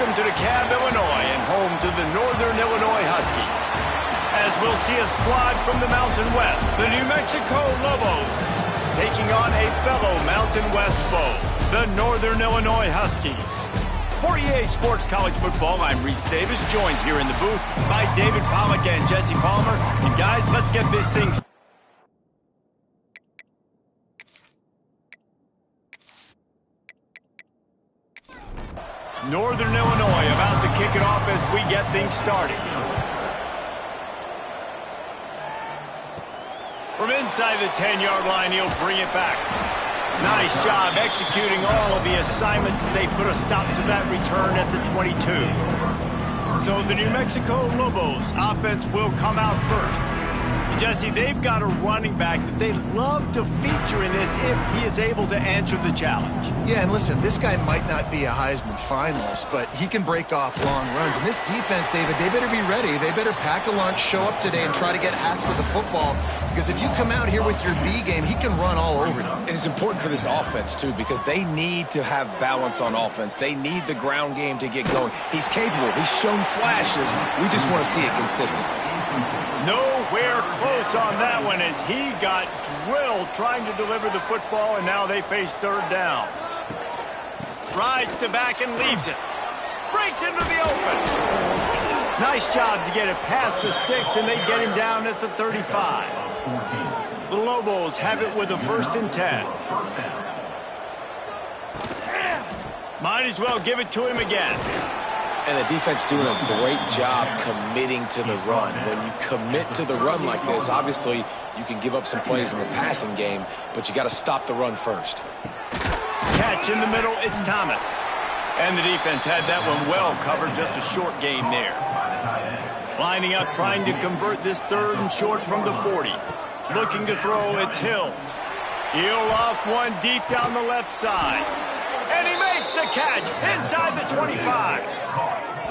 Welcome to DeKalb, Illinois, and home to the Northern Illinois Huskies. As we'll see a squad from the Mountain West, the New Mexico Lobos, taking on a fellow Mountain West foe, the Northern Illinois Huskies. For EA Sports College Football, I'm Reese Davis, joined here in the booth by David Pollack and Jesse Palmer. And guys, let's get this thing started. Northern Illinois about to kick it off as we get things started. From inside the 10-yard line, he'll bring it back. Nice job executing all of the assignments as they put a stop to that return at the 22. So the New Mexico Lobos offense will come out first. Jesse, they've got a running back that they love to feature in this if he is able to answer the challenge. Yeah, and listen, this guy might not be a Heisman finalist, but he can break off long runs. And this defense, David, they better be ready. They better pack a lunch, show up today, and try to get hats to the football. Because if you come out here with your B game, he can run all over you. And it's important for this offense, too, because they need to have balance on offense. They need the ground game to get going. He's capable. He's shown flashes. We just want to see it consistently. Nowhere close on that one as he got drilled trying to deliver the football, and now they face third down. Rides to back and leaves it. Breaks into the open. Nice job to get it past the sticks, and they get him down at the 35. The Lobos have it with a 1st and 10. Might as well give it to him again. And the defense doing a great job committing to the run. When you commit to the run like this, obviously you can give up some plays in the passing game, but you got to stop the run first. Catch in the middle, it's Thomas. And the defense had that one well covered, just a short gain there. Lining up, trying to convert this 3rd and short from the 40. Looking to throw, it's Hills. He'll off one deep down the left side. And he makes the catch inside the 25.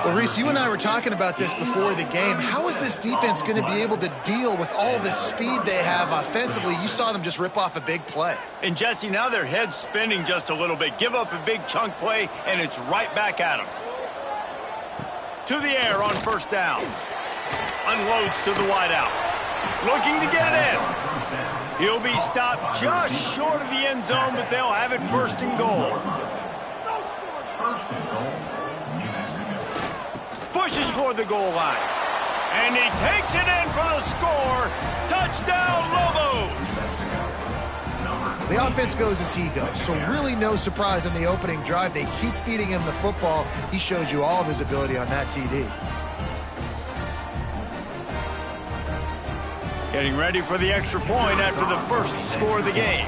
Well, Reese, you and I were talking about this before the game. How is this defense going to be able to deal with all the speed they have offensively? You saw them just rip off a big play. And, Jesse, now their head's spinning just a little bit. Give up a big chunk play, and it's right back at them. To the air on 1st down. Unloads to the wideout. Looking to get it in. He'll be stopped just short of the end zone, but they'll have it 1st and goal. Pushes for the goal line. And he takes it in for the score. Touchdown, Lobos! The offense goes as he goes, so really no surprise in the opening drive. They keep feeding him the football. He showed you all of his ability on that TD. Getting ready for the extra point after the 1st score of the game.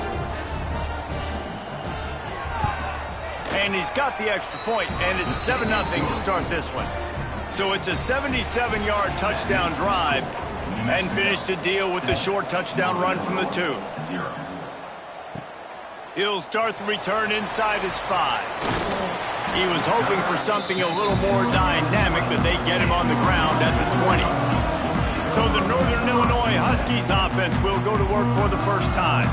And he's got the extra point, and it's 7-0 to start this one. So it's a 77-yard touchdown drive, and finish the deal with the short touchdown run from the 2. He'll start the return inside his 5. He was hoping for something a little more dynamic, but they get him on the ground at the 20. So the Northern Illinois Huskies offense will go to work for the 1st time.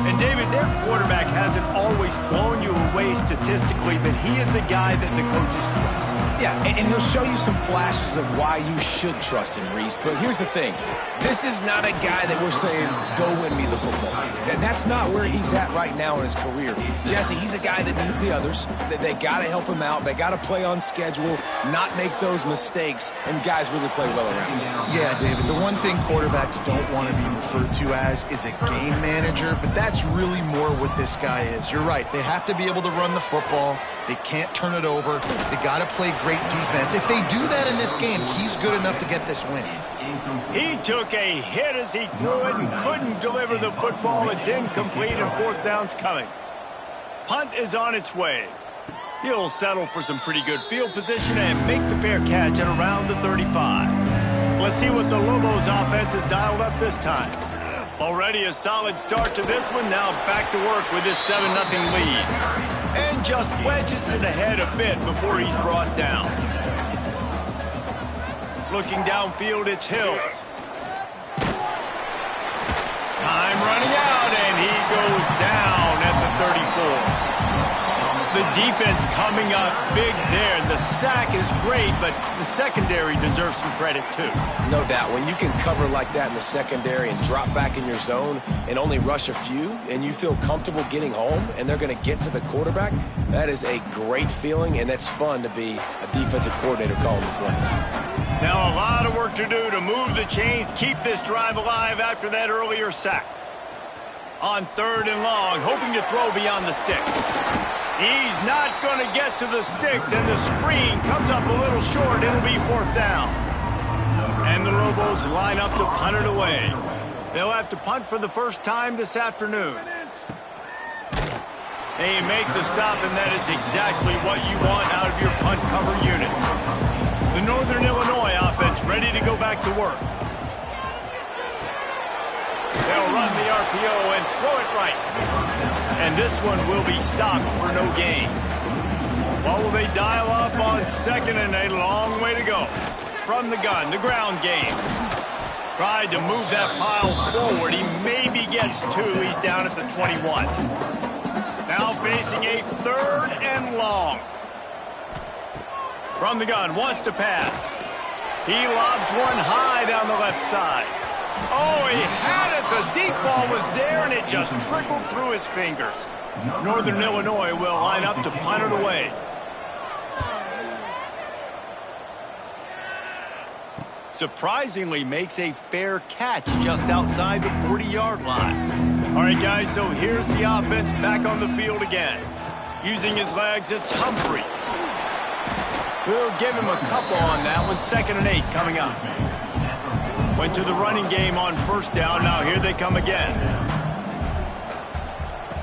And, David, their quarterback hasn't always blown you away statistically, but he is a guy that the coaches trust. Yeah, and he'll show you some flashes of why you should trust him, Reese. But here's the thing. This is not a guy that we're saying, go win me the football game. That's not where he's at right now in his career. Jesse, he's a guy that needs the others. They got to help him out. They got to play on schedule, not make those mistakes, and guys really play well around him. Yeah, David, the one thing quarterbacks don't want to be referred to as is a game manager, but that's really more what this guy is. You're right. They have to be able to run the football. They can't turn it over. They got to play great defense. If they do that in this game, he's good enough to get this win. He took a hit as he threw it and couldn't deliver the football. It's incomplete and 4th down's coming. Punt is on its way. He'll settle for some pretty good field position and make the fair catch at around the 35. Let's see what the Lobos offense has dialed up this time. Already a solid start to this one. Now back to work with this 7-0 lead. And just wedges it ahead a bit before he's brought down. Looking downfield, it's Hills. Time running out, and he goes down at the 34. The defense coming up big there. The sack is great, but the secondary deserves some credit too. No doubt. When you can cover like that in the secondary and drop back in your zone and only rush a few, and you feel comfortable getting home and they're going to get to the quarterback, that is a great feeling, and that's fun to be a defensive coordinator calling the plays. Now a lot of work to do to move the chains, keep this drive alive after that earlier sack. On 3rd and long, hoping to throw beyond the sticks. He's not going to get to the sticks, and the screen comes up a little short. It'll be 4th down. And the Lobos line up to punt it away. They'll have to punt for the first time this afternoon. They make the stop, and that is exactly what you want out of your punt cover unit. The Northern Illinois offense ready to go back to work. They'll run the RPO and throw it right. And this one will be stopped for no gain. What will they dial up on 2nd and a long way to go? From the gun, the ground game. Tried to move that pile forward. He maybe gets 2. He's down at the 21. Now facing a 3rd and long. From the gun, wants to pass. He lobs one high down the left side. Oh, he had it. The deep ball was there, and it just trickled through his fingers. Northern Illinois will line up to punt it away. Surprisingly makes a fair catch just outside the 40-yard line. All right, guys, so here's the offense back on the field again. Using his legs, it's Humphrey. We'll give him a couple on that one. 2nd and 8 coming up. Went to the running game on 1st down. Now here they come again.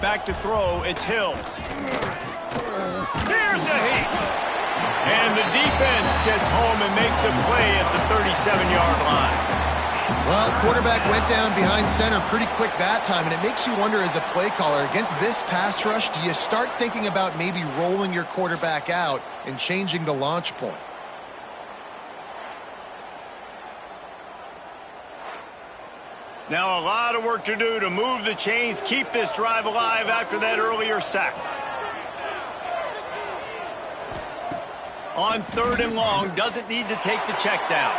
Back to throw. It's Hills. Here's a heat. And the defense gets home and makes a play at the 37-yard line. Well, quarterback went down behind center pretty quick that time, and it makes you wonder as a play caller, against this pass rush, do you start thinking about maybe rolling your quarterback out and changing the launch point? Now a lot of work to do to move the chains, keep this drive alive after that earlier sack. On 3rd and long, doesn't need to take the check down.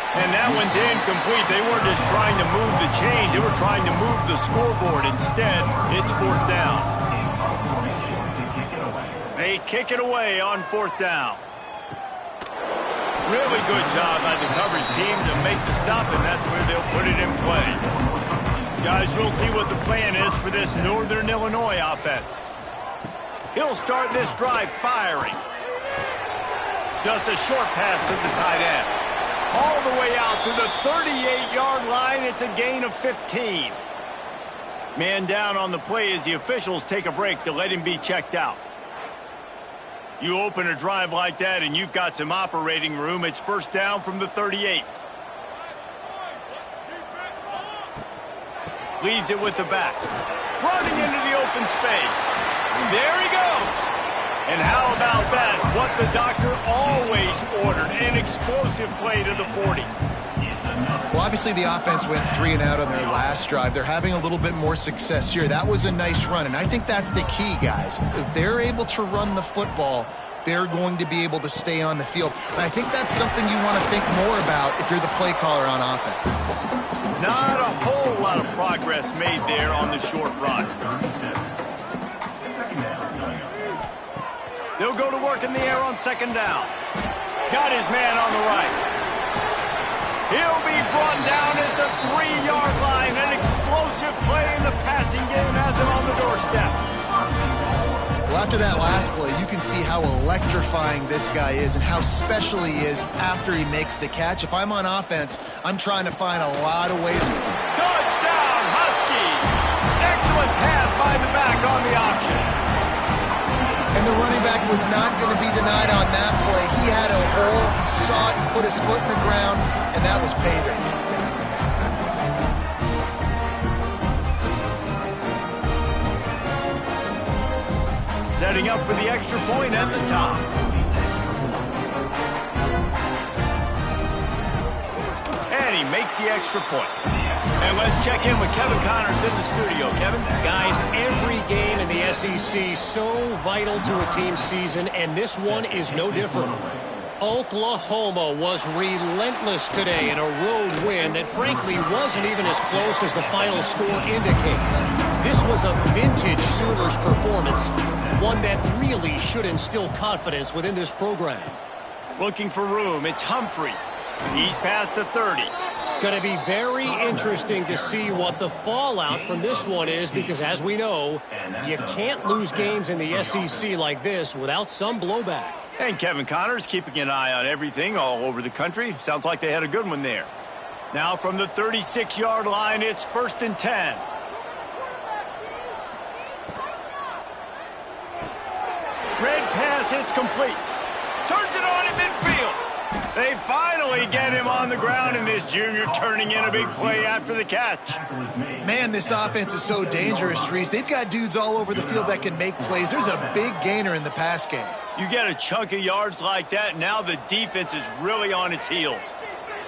And that one's incomplete. They weren't just trying to move the chains, they were trying to move the scoreboard. Instead, it's 4th down. They kick it away on 4th down. Really good job by the coverage team to make the stop, and that's where they'll put it in play. Guys, we'll see what the plan is for this Northern Illinois offense. He'll start this drive firing. Just a short pass to the tight end. All the way out to the 38-yard line. It's a gain of 15. Man down on the play as the officials take a break to let him be checked out. You open a drive like that and you've got some operating room. It's 1st down from the 38. Leaves it with the back. Running into the open space. There he goes. And how about that? What the doctor always ordered. An explosive play to the 40. Well, obviously the offense went 3 and out on their last drive. They're having a little bit more success here. That was a nice run, and I think that's the key, guys. If they're able to run the football, they're going to be able to stay on the field. And I think that's something you want to think more about if you're the play caller on offense. Not a whole lot of progress made there on the short run. They'll go to work in the air on 2nd down. Got his man on the right. He'll be brought down at the 3-yard line. An explosive play in the passing game has him on the doorstep. Well, after that last play, you can see how electrifying this guy is and how special he is after he makes the catch. If I'm on offense, I'm trying to find a lot of ways. Touchdown, Husky! Excellent pass by the back on the option. And the running back was not going to be denied on that play. He had a hole, he saw it, he put his foot in the ground, and that was payday. Setting up for the extra point at the top. And he makes the extra point. And let's check in with Kevin Connors in the studio. Kevin? Guys, every game in the SEC, so vital to a team's season, and this one is no different. Oklahoma was relentless today in a road win that frankly wasn't even as close as the final score indicates. This was a vintage Sooners performance, one that really should instill confidence within this program. Looking for room, it's Humphrey. He's past the 30. Going to be very interesting to see what the fallout from this one is, because as we know, you can't lose games in the SEC like this without some blowback. And Kevin Connor's keeping an eye on everything all over the country. Sounds like they had a good one there. Now from the 36-yard line, it's 1st and 10. Red pass, it's complete. Turns it on in midfield. They finally get him on the ground, and this junior turning in a big play after the catch. Man, this offense is so dangerous, Reese. They've got dudes all over the field that can make plays. There's a big gainer in the pass game. You get a chunk of yards like that, now the defense is really on its heels.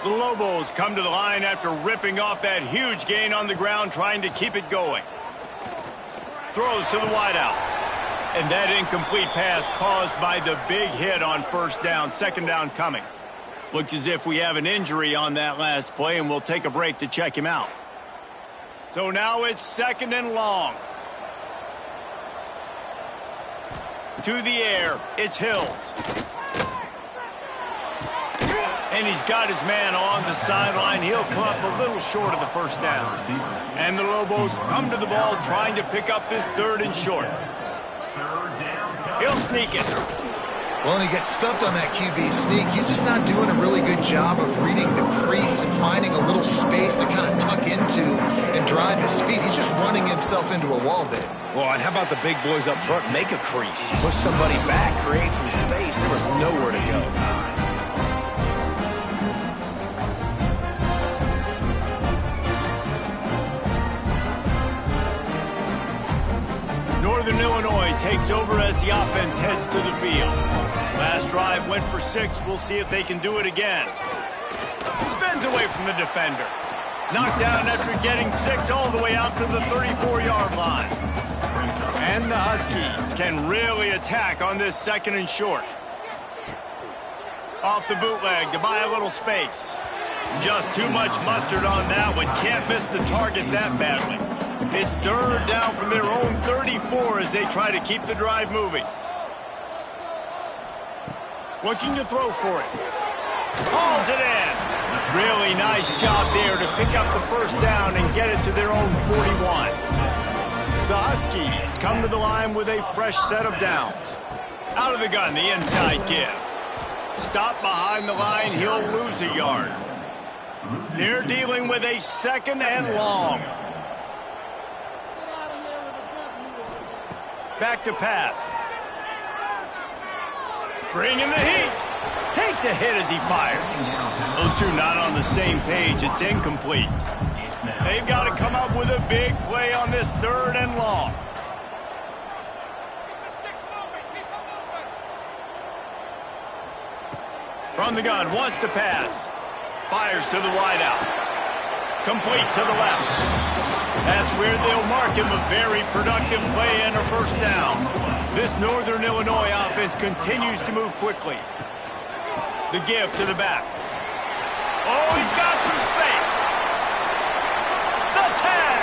The Lobos come to the line after ripping off that huge gain on the ground, trying to keep it going. Throws to the wideout. And that incomplete pass caused by the big hit on 1st down, 2nd down coming. Looks as if we have an injury on that last play, and we'll take a break to check him out. So now it's 2nd and long. To the air, it's Hills. And he's got his man on the sideline. He'll come up a little short of the 1st down. And the Lobos come to the ball trying to pick up this 3rd and short. He'll sneak it. Well, and he gets stuffed on that QB sneak. He's just not doing a really good job of reading the crease and finding a little space to kind of tuck into and drive his feet. He's just running himself into a wall there. Well, and how about the big boys up front? Make a crease. Push somebody back, create some space. There was nowhere to go. Northern Illinois takes over as the offense heads to the field. Last drive went for 6. We'll see if they can do it again. Spins away from the defender. Knocked down after getting 6 all the way out to the 34-yard line. And the Huskies can really attack on this 2nd and short. Off the bootleg to buy a little space. Just too much mustard on that one. Can't miss the target that badly. It's 3rd down from their own 34 as they try to keep the drive moving. Looking to throw for it. Hauls it in. Really nice job there to pick up the 1st down and get it to their own 41. The Huskies come to the line with a fresh set of downs. Out of the gun, the inside give. Stop behind the line, he'll lose a yard. They're dealing with a 2nd and long. Back to pass. Bringing the heat. Takes a hit as he fires. Those two not on the same page. It's incomplete. They've got to come up with a big play on this 3rd and long. From the gun, wants to pass. Fires to the wideout. Complete to the left. That's where they'll mark him a very productive play and a 1st down. This Northern Illinois offense continues to move quickly. The give to the back. Oh, he's got some space. The tag.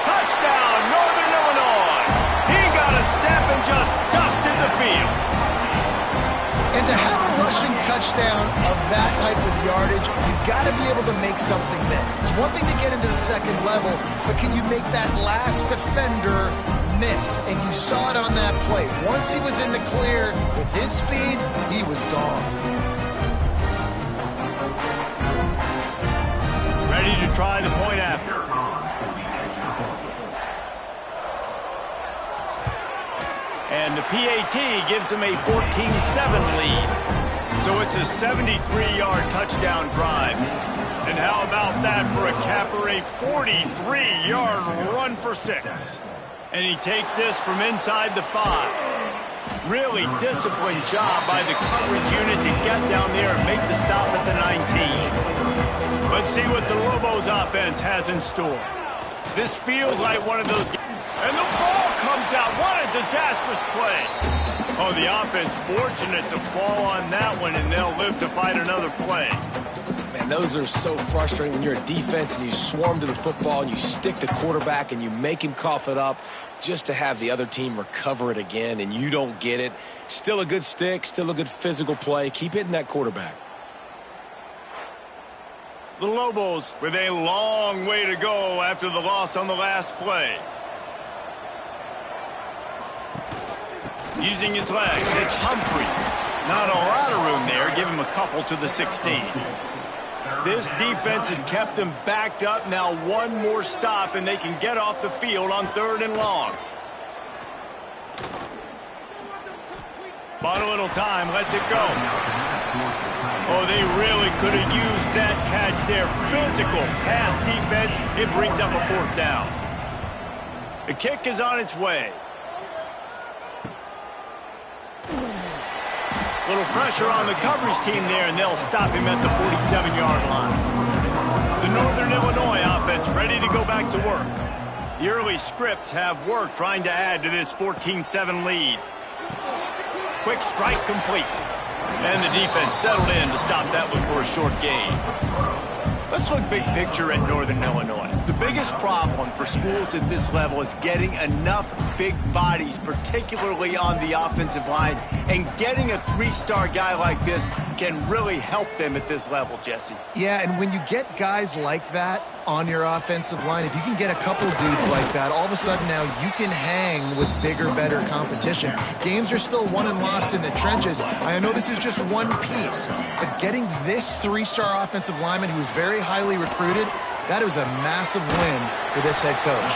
Touchdown, Northern Illinois. He got a step and just dusted the field. And to have a rushing touchdown of that type of yardage, you've got to be able to make something miss. It's one thing to get into the 2nd level, but can you make that last defender miss? And you saw it on that play. Once he was in the clear with his speed, he was gone. Ready to try the point after. And the PAT gives them a 14-7 lead. So it's a 73-yard touchdown drive. And how about that for a capper, a 43-yard run for 6. And he takes this from inside the 5. Really disciplined job by the coverage unit to get down there and make the stop at the 19. Let's see what the Lobos offense has in store. This feels like one of those games. And the ball comes comes out. What a disastrous play. Oh, the offense fortunate to fall on that one, and they'll live to fight another play. Man, those are so frustrating when you're a defense and you swarm to the football and you stick the quarterback and you make him cough it up just to have the other team recover it again and you don't get it. Still a good stick, still a good physical play. Keep hitting that quarterback. The Lobos with a long way to go after the loss on the last play. Using his legs, it's Humphrey. Not a lot of room there. Give him a couple to the 16. This defense has kept them backed up. Now one more stop, and they can get off the field on 3rd and long. Bought a little time. Lets it go. Oh, they really could have used that catch there. Physical pass defense. It brings up a 4th down. The kick is on its way. Little pressure on the coverage team there, and they'll stop him at the 47-yard line. The Northern Illinois offense ready to go back to work. The early scripts have worked trying to add to this 14-7 lead. Quick strike complete. And the defense settled in to stop that one for a short gain. Let's look big picture at Northern Illinois. The biggest problem for schools at this level is getting enough big bodies, particularly on the offensive line, and getting a 3-star guy like this can really help them at this level, Jesse. Yeah, and when you get guys like that on your offensive line, if you can get a couple dudes like that, all of a sudden now you can hang with bigger, better competition. Games are still won and lost in the trenches. I know this is just one piece, but getting this 3-star offensive lineman who is very highly recruited, that was a massive win for this head coach.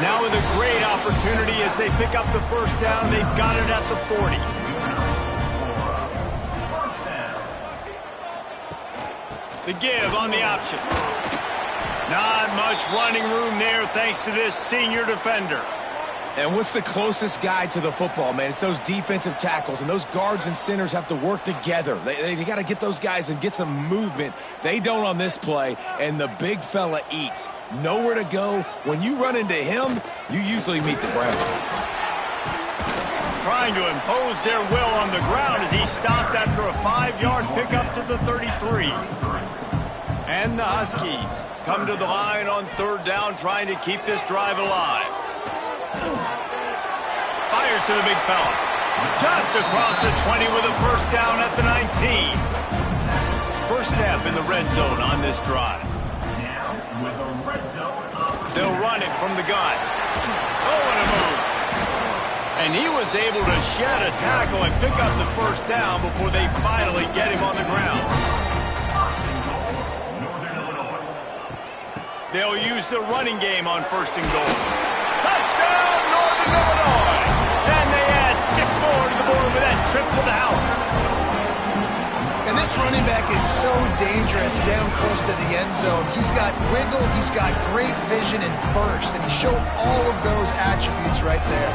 Now with a great opportunity as they pick up the 1st down, they've got it at the 40. The give on the option. Not much running room there thanks to this senior defender. And what's the closest guy to the football, man? It's those defensive tackles, and those guards and centers have to work together. They got to get those guys and get some movement. They don't on this play, and the big fella eats. Nowhere to go. When you run into him, you usually meet the ground. Trying to impose their will on the ground as he stopped after a 5-yard pickup to the 33. And the Huskies come to the line on 3rd down, trying to keep this drive alive. Fires to the big fella. Just across the 20 with a 1st down at the 19. First step in the red zone on this drive. They'll run it from the gun. Oh, what a move. And he was able to shed a tackle and pick up the 1st down before they finally get him on the ground. They'll use the running game on 1st and goal. Touchdown, Northern Illinois! And they add 6 more to the board with that trip to the house. And this running back is so dangerous down close to the end zone. He's got wiggle, he's got great vision and burst, and he showed all of those attributes right there.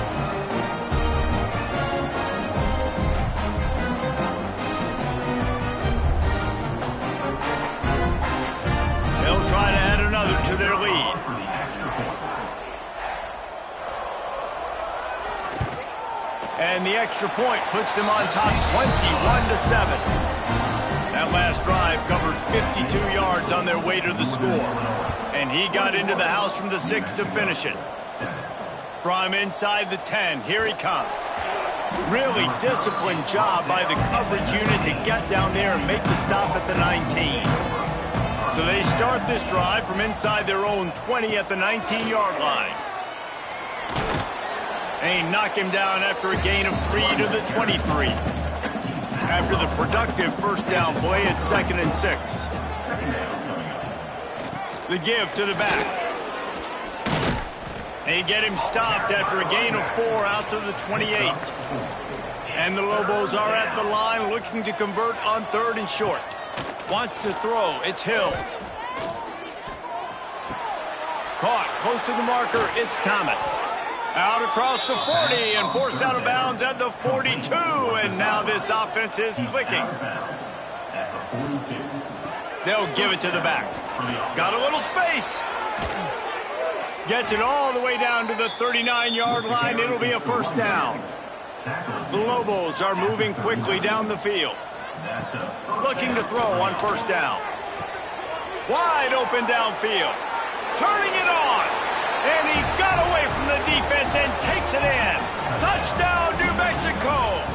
They'll try to add another to their lead. And the extra point puts them on top 21-7. That last drive covered 52 yards on their way to the score. And he got into the house from the 6 to finish it. From inside the 10, here he comes. Really disciplined job by the coverage unit to get down there and make the stop at the 19. So they start this drive from inside their own 20 at the 19-yard line. They knock him down after a gain of 3 to the 23. After the productive 1st down play at 2nd and 6. The give to the back. They get him stopped after a gain of 4 out to the 28. And the Lobos are at the line looking to convert on 3rd and short. Wants to throw. It's Hills. Caught close to the marker. It's Thomas. Out across the 40 and forced out of bounds at the 42. And now this offense is clicking. They'll give it to the back. Got a little space. Gets it all the way down to the 39-yard line. It'll be a first down. The Lobos are moving quickly down the field. Looking to throw on first down. Wide open downfield. Turning it on. And he got away from the defense and takes it in. Touchdown, New Mexico.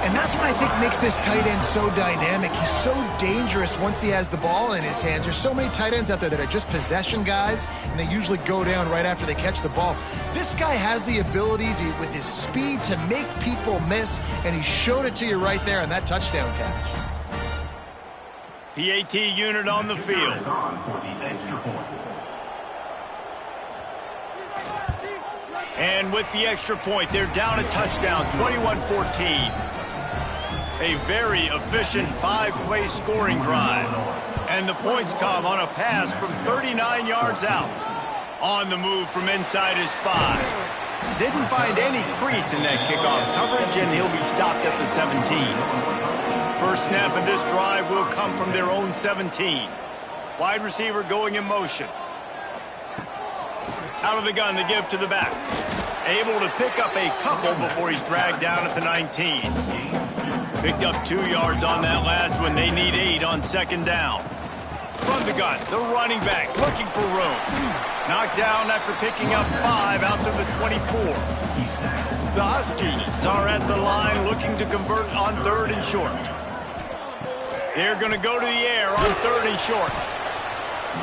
And that's what I think makes this tight end so dynamic. He's so dangerous once he has the ball in his hands. There's so many tight ends out there that are just possession guys, and they usually go down right after they catch the ball. This guy has the ability to, with his speed, to make people miss, and he showed it to you right there on that touchdown catch. PAT unit on the field. And with the extra point, they're down a touchdown, 21-14. A very efficient five-play scoring drive. And the points come on a pass from 39 yards out. On the move from inside his 5. Didn't find any crease in that kickoff coverage, and he'll be stopped at the 17. First snap of this drive will come from their own 17. Wide receiver going in motion. Out of the gun to give to the back. Able to pick up a couple before he's dragged down at the 19. Picked up 2 yards on that last one. They need 8 on second down. From the gun, the running back looking for room. Knocked down after picking up 5 out to the 24. The Huskies are at the line looking to convert on third and short. They're going to go to the air on third and short.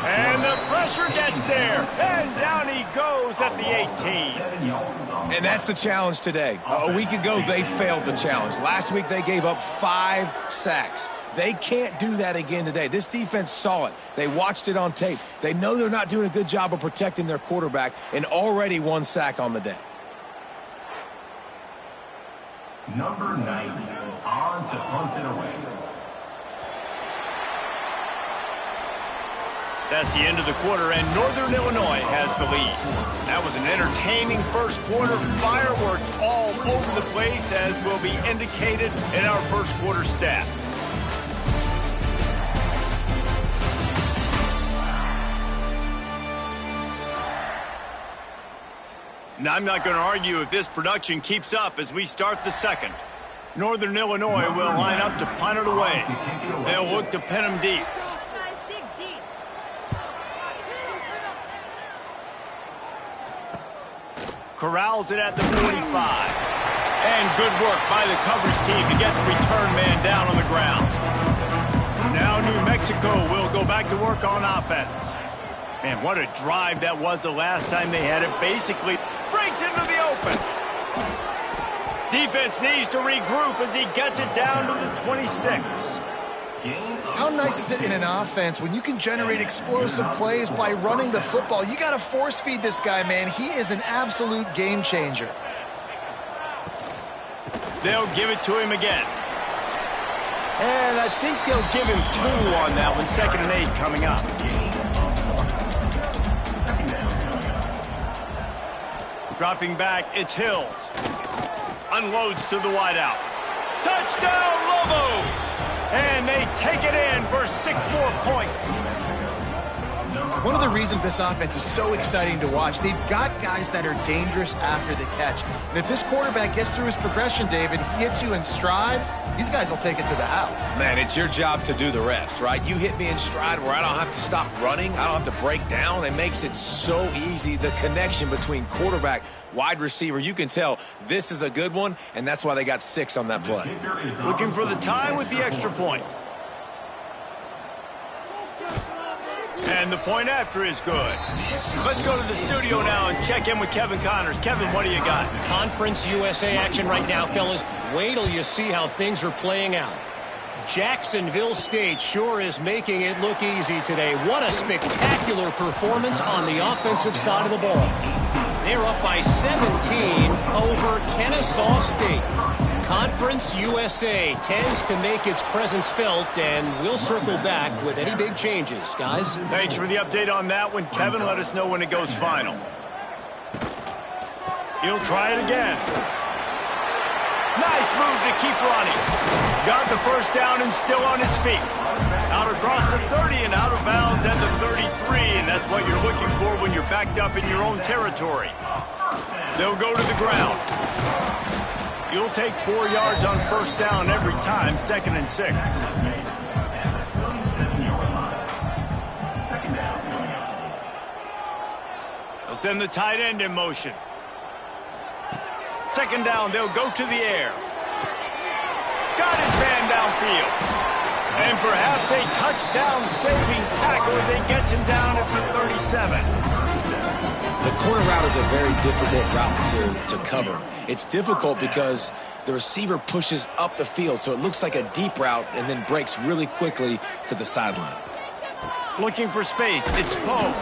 And the pressure gets there. And down he goes at the 18. And that's the challenge today. A week ago, they failed the challenge. Last week, they gave up 5 sacks. They can't do that again today. This defense saw it. They watched it on tape. They know they're not doing a good job of protecting their quarterback, and already 1 sack on the day. Number 90, on to punt it away. That's the end of the quarter, and Northern Illinois has the lead. That was an entertaining first quarter. Fireworks all over the place, as will be indicated in our first quarter stats. Now, I'm not going to argue if this production keeps up as we start the second. Northern Illinois will line up to punt it away. They'll look to pin them deep. Corrals it at the 45. And good work by the coverage team to get the return man down on the ground. Now New Mexico will go back to work on offense. Man, what a drive that was the last time they had it. Basically breaks into the open. Defense needs to regroup as he gets it down to the 26. How nice is it in an offense when you can generate explosive plays by running the football? You got to force feed this guy, man. He is an absolute game changer. They'll give it to him again. And I think they'll give him 2 on that one. 2nd and 8 coming up. Dropping back, it's Hills. Unloads to the wideout. Touchdown, Lobos! And they take it in for 6 more points. One of the reasons this offense is so exciting to watch, they've got guys that are dangerous after the catch. And if this quarterback gets through his progression, David, he hits you in stride, these guys will take it to the house. Man, it's your job to do the rest, right? You hit me in stride where I don't have to stop running. I don't have to break down. It makes it so easy. The connection between quarterback, wide receiver, you can tell this is a good one, and that's why they got 6 on that play. Looking for the tie with the extra point. And the point after is good. Let's go to the studio now and check in with Kevin Connors. Kevin, what do you got? Conference USA action right now, fellas. Wait till you see how things are playing out. Jacksonville State sure is making it look easy today. What a spectacular performance on the offensive side of the ball. They're up by 17 over Kennesaw State. Conference USA tends to make its presence felt, and we'll circle back with any big changes, guys. Thanks for the update on that one, Kevin. Let us know when it goes final. He'll try it again. Nice move to keep running. Got the first down and still on his feet. Out across the 30 and out of bounds at the 33, and that's what you're looking for when you're backed up in your own territory. They'll go to the ground. You'll take 4 yards on first down every time, 2nd and 6. They'll send the tight end in motion. 2nd down, they'll go to the air. Got his man downfield. And perhaps a touchdown-saving tackle as they get him down at the 37. The corner route is a very difficult route to cover. It's difficult because the receiver pushes up the field, so it looks like a deep route and then breaks really quickly to the sideline. Looking for space. It's Poe.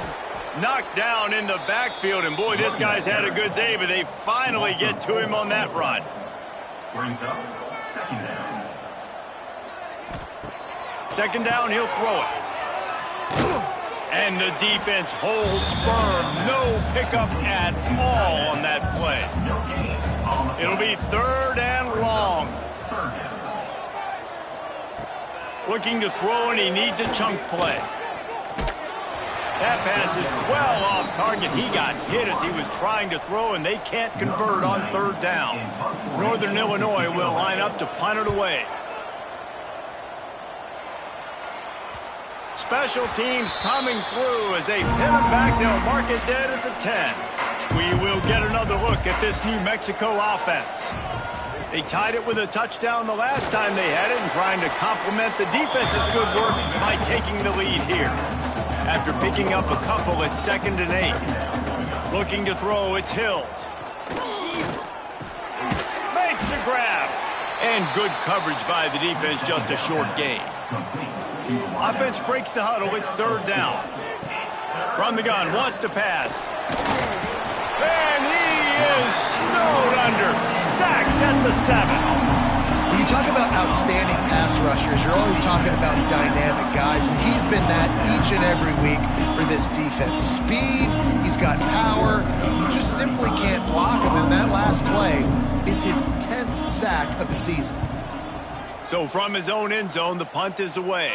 Knocked down in the backfield, and boy, this guy's had a good day, but they finally get to him on that run. Brings up 2nd down. 2nd down, he'll throw it. And the defense holds firm. No pickup at all on that play. It'll be 3rd and long. Looking to throw, and he needs a chunk play. That pass is well off target. He got hit as he was trying to throw, and they can't convert on 3rd down. Northern Illinois will line up to punt it away. Special teams coming through as they pin it back. They'll mark it dead at the 10. We will get another look at this New Mexico offense. They tied it with a touchdown the last time they had it and trying to complement the defense's good work by taking the lead here. After picking up a couple at 2nd and 8. Looking to throw, it's Hills. Makes the grab. And good coverage by the defense, just a short gain. Offense breaks the huddle, it's 3rd down. From the gun, wants to pass. And he is snowed under. Sacked at the 7. When you talk about outstanding pass rushers, you're always talking about dynamic guys, and he's been that each and every week for this defense. Speed, he's got power, you just simply can't block him, and that last play is his 10th sack of the season. So from his own end zone, the punt is away.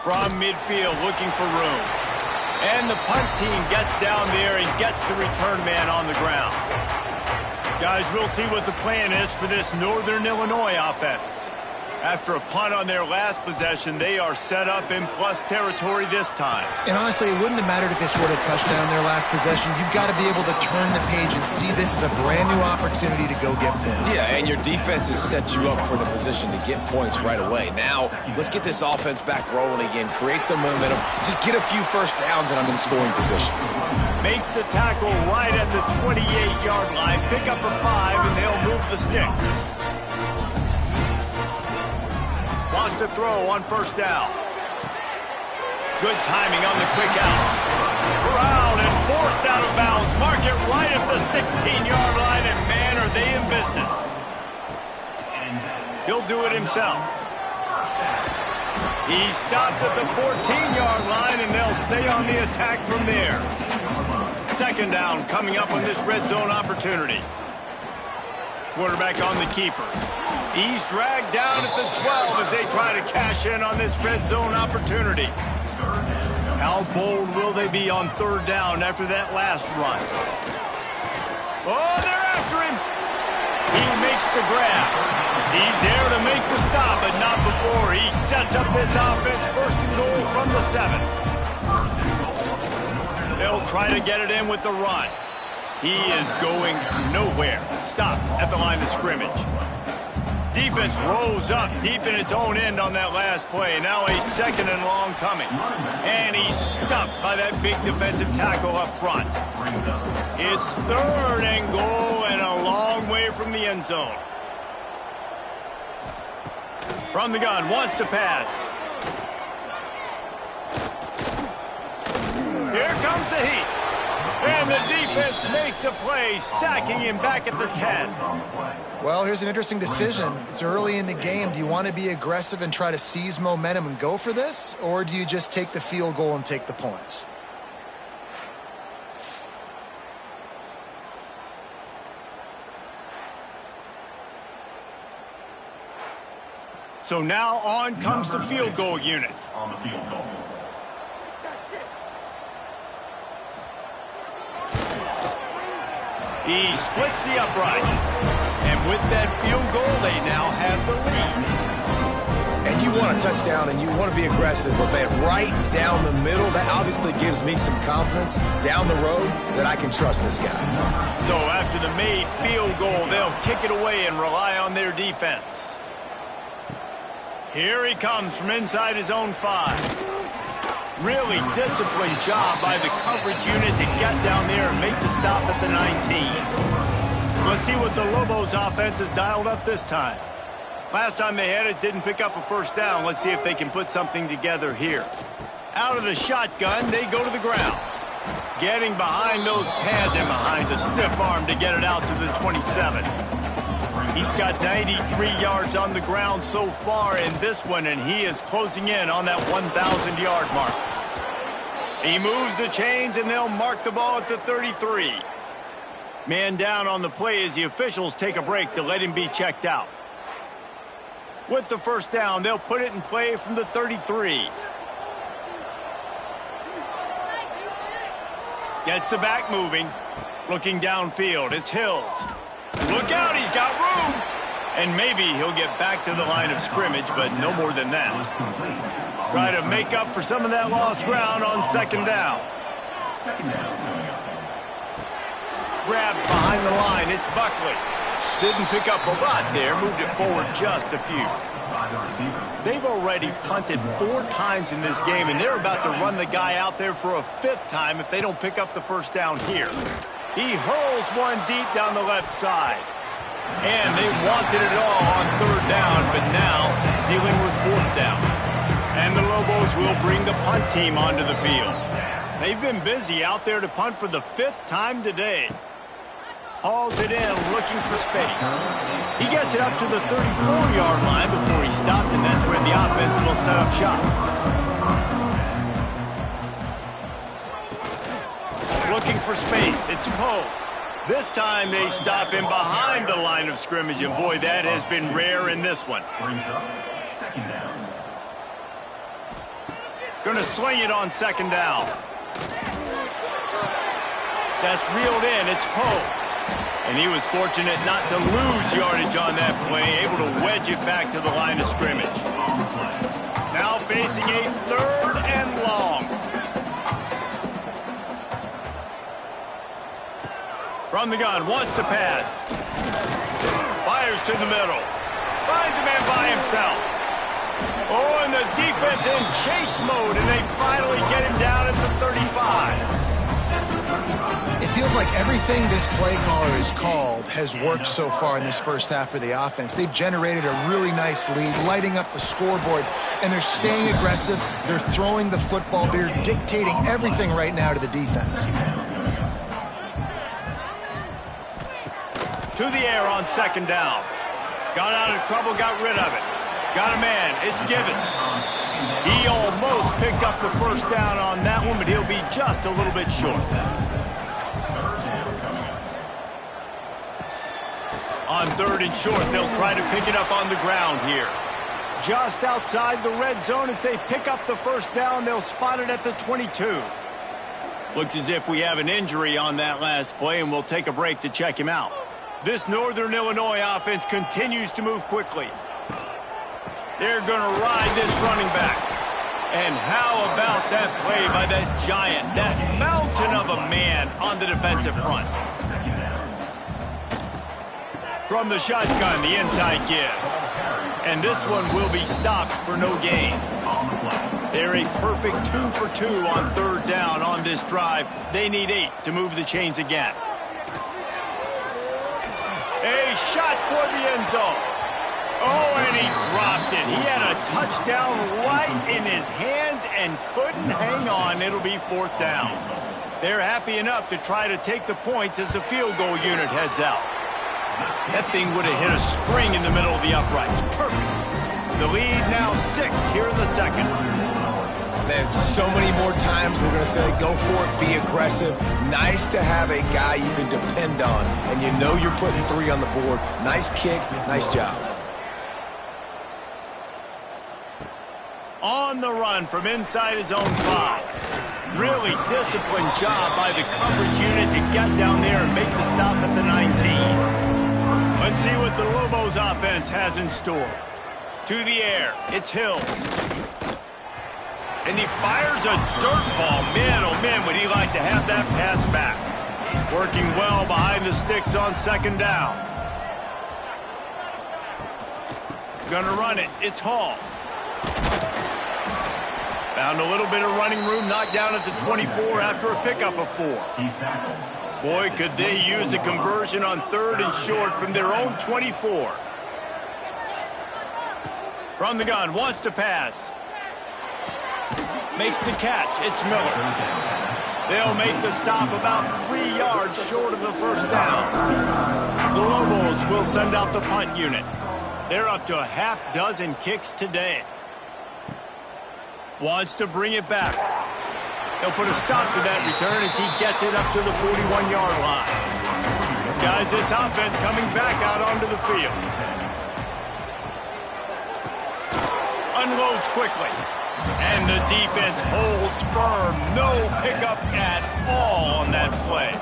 From midfield, looking for room. And the punt team gets down there and gets the return man on the ground. Guys, we'll see what the plan is for this Northern Illinois offense. After a punt on their last possession, they are set up in plus territory this time. And honestly, it wouldn't have mattered if they scored a touchdown their last possession. You've got to be able to turn the page and see this as a brand new opportunity to go get points. Yeah, and your defense has set you up for the position to get points right away. Now, let's get this offense back rolling again, create some momentum, just get a few first downs, and I'm in scoring position. Makes the tackle right at the 28-yard line, pick up a 5, and they'll move the sticks. Wants to throw on first down. Good timing on the quick out. Corralled and forced out of bounds. Mark it right at the 16-yard line, and man, are they in business. He'll do it himself. He stopped at the 14-yard line, and they'll stay on the attack from there. 2nd down coming up on this red zone opportunity. Quarterback on the keeper. He's dragged down at the 12 as they try to cash in on this red zone opportunity. How bold will they be on 3rd down after that last run? Oh, they're after him. He makes the grab. He's there to make the stop, but not before he sets up this offense. 1st and goal from the 7. They'll try to get it in with the run. He is going nowhere. Stop at the line of scrimmage. Defense rolls up deep in its own end on that last play. Now a 2nd and long coming. And he's stuffed by that big defensive tackle up front. It's 3rd and goal and a long way from the end zone. From the gun, wants to pass. Here comes the heat. And the defense makes a play, sacking him back at the 10. Well, here's an interesting decision. It's early in the game. Do you want to be aggressive and try to seize momentum and go for this? Or do you just take the field goal and take the points? So now on comes the field goal unit. On the field goal. He splits the uprights. And with that field goal, they now have the lead. And you want a touchdown and you want to be aggressive, but man, right down the middle, that obviously gives me some confidence down the road that I can trust this guy. So after the made field goal, they'll kick it away and rely on their defense. Here he comes from inside his own 5. Really disciplined job by the coverage unit to get down there and make the stop at the 19. Let's see what the Lobos offense has dialed up this time. Last time they had it, didn't pick up a first down. Let's see if they can put something together here. Out of the shotgun, they go to the ground. Getting behind those pads and behind a stiff arm to get it out to the 27. He's got 93 yards on the ground so far in this one, and he is closing in on that 1,000-yard mark. He moves the chains, and they'll mark the ball at the 33. Man down on the play as the officials take a break to let him be checked out. With the first down, they'll put it in play from the 33. Gets the back moving. Looking downfield, it's Hills. Look out, he's got room! And maybe he'll get back to the line of scrimmage, but no more than that. Try to make up for some of that lost ground on second down. Grabbed behind the line, it's Buckley. Didn't pick up a lot there, moved it forward just a few. They've already punted 4 times in this game, and they're about to run the guy out there for a 5th time if they don't pick up the first down here. He hurls one deep down the left side. And they wanted it all on third down, but now dealing with fourth down. And the Lobos will bring the punt team onto the field. They've been busy out there to punt for the 5th time today. Hauls it in, looking for space. He gets it up to the 34-yard line before he stopped, and that's where the offense will set up shop. Looking for space, it's Poe. This time they stop him behind the line of scrimmage, and boy, that has been rare in this one. Second down. Gonna swing it on second down. That's reeled in, it's Poe. And he was fortunate not to lose yardage on that play, able to wedge it back to the line of scrimmage. Now facing a 3rd and long. From the gun, wants to pass. Fires to the middle. Finds a man by himself. Oh, and the defense in chase mode, and they finally get him down at the 35. It feels like everything this play caller has called has worked so far in this first half for the offense. They've generated a really nice lead, lighting up the scoreboard, and they're staying aggressive. They're throwing the football. They're dictating everything right now to the defense. To the air on second down. Got out of trouble, got rid of it. Got a man, it's Givens. He almost picked up the first down on that one, but he'll be just a little bit short. On 3rd and short, they'll try to pick it up on the ground here. Just outside the red zone, as they pick up the first down, they'll spot it at the 22. Looks as if we have an injury on that last play, and we'll take a break to check him out. This Northern Illinois offense continues to move quickly. They're going to ride this running back. And how about that play by that giant, that mountain of a man on the defensive front? From the shotgun, the inside give. And this one will be stopped for no gain. They're a perfect 2 for 2 on 3rd down on this drive. They need 8 to move the chains again. A shot toward the end zone. Oh, and he dropped it. He had a touchdown right in his hands and couldn't hang on. It'll be 4th down. They're happy enough to try to take the points as the field goal unit heads out. That thing would have hit a string in the middle of the uprights. Perfect. The lead now 6 here in the second. Man, so many more times we're going to say, go for it, be aggressive. Nice to have a guy you can depend on, and you know you're putting 3 on the board. Nice kick, nice job. On the run from inside his own 5. Really disciplined job by the coverage unit to get down there and make the stop at the 19. Let's see what the Lobos offense has in store. To the air, it's Hills. And he fires a dirt ball. Man, oh man, would he like to have that pass back. Working well behind the sticks on 2nd down. Gonna run it. It's Hall. Found a little bit of running room, knocked down at the 24 after a pickup of 4. Boy, could they use a conversion on 3rd and short from their own 24. From the gun, wants to pass. Makes the catch. It's Miller. They'll make the stop about 3 yards short of the 1st down. The Lobos will send out the punt unit. They're up to a half dozen kicks today. Wants to bring it back. He'll put a stop to that return as he gets it up to the 41-yard line. Guys, this offense coming back out onto the field. Unloads quickly. And the defense holds firm. No pickup at all on that play.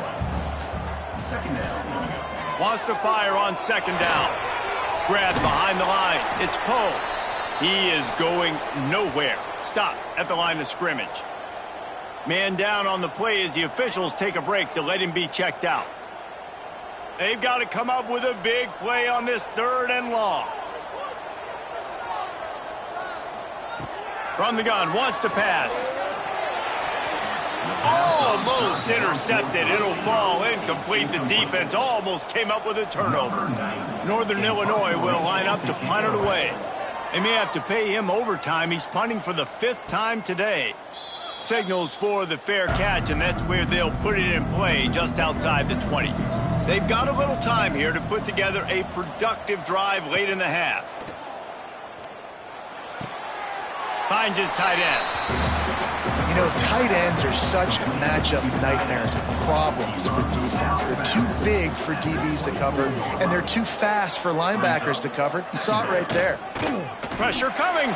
Wants to fire on 2nd down. Grab behind the line. It's Poe. He is going nowhere. Stop at the line of scrimmage. Man down on the play as the officials take a break to let him be checked out. They've got to come up with a big play on this 3rd and long. From the gun, wants to pass. Almost intercepted. It'll fall incomplete. The defense almost came up with a turnover. Northern Illinois will line up to punt it away. They may have to pay him overtime. He's punting for the 5th time today. Signals for the fair catch, and that's where they'll put it in play just outside the 20. They've got a little time here to put together a productive drive late in the half. Finds his tight end. You know, tight ends are such matchup nightmares and problems for defense. They're too big for DBs to cover, and they're too fast for linebackers to cover. You saw it right there. Pressure coming.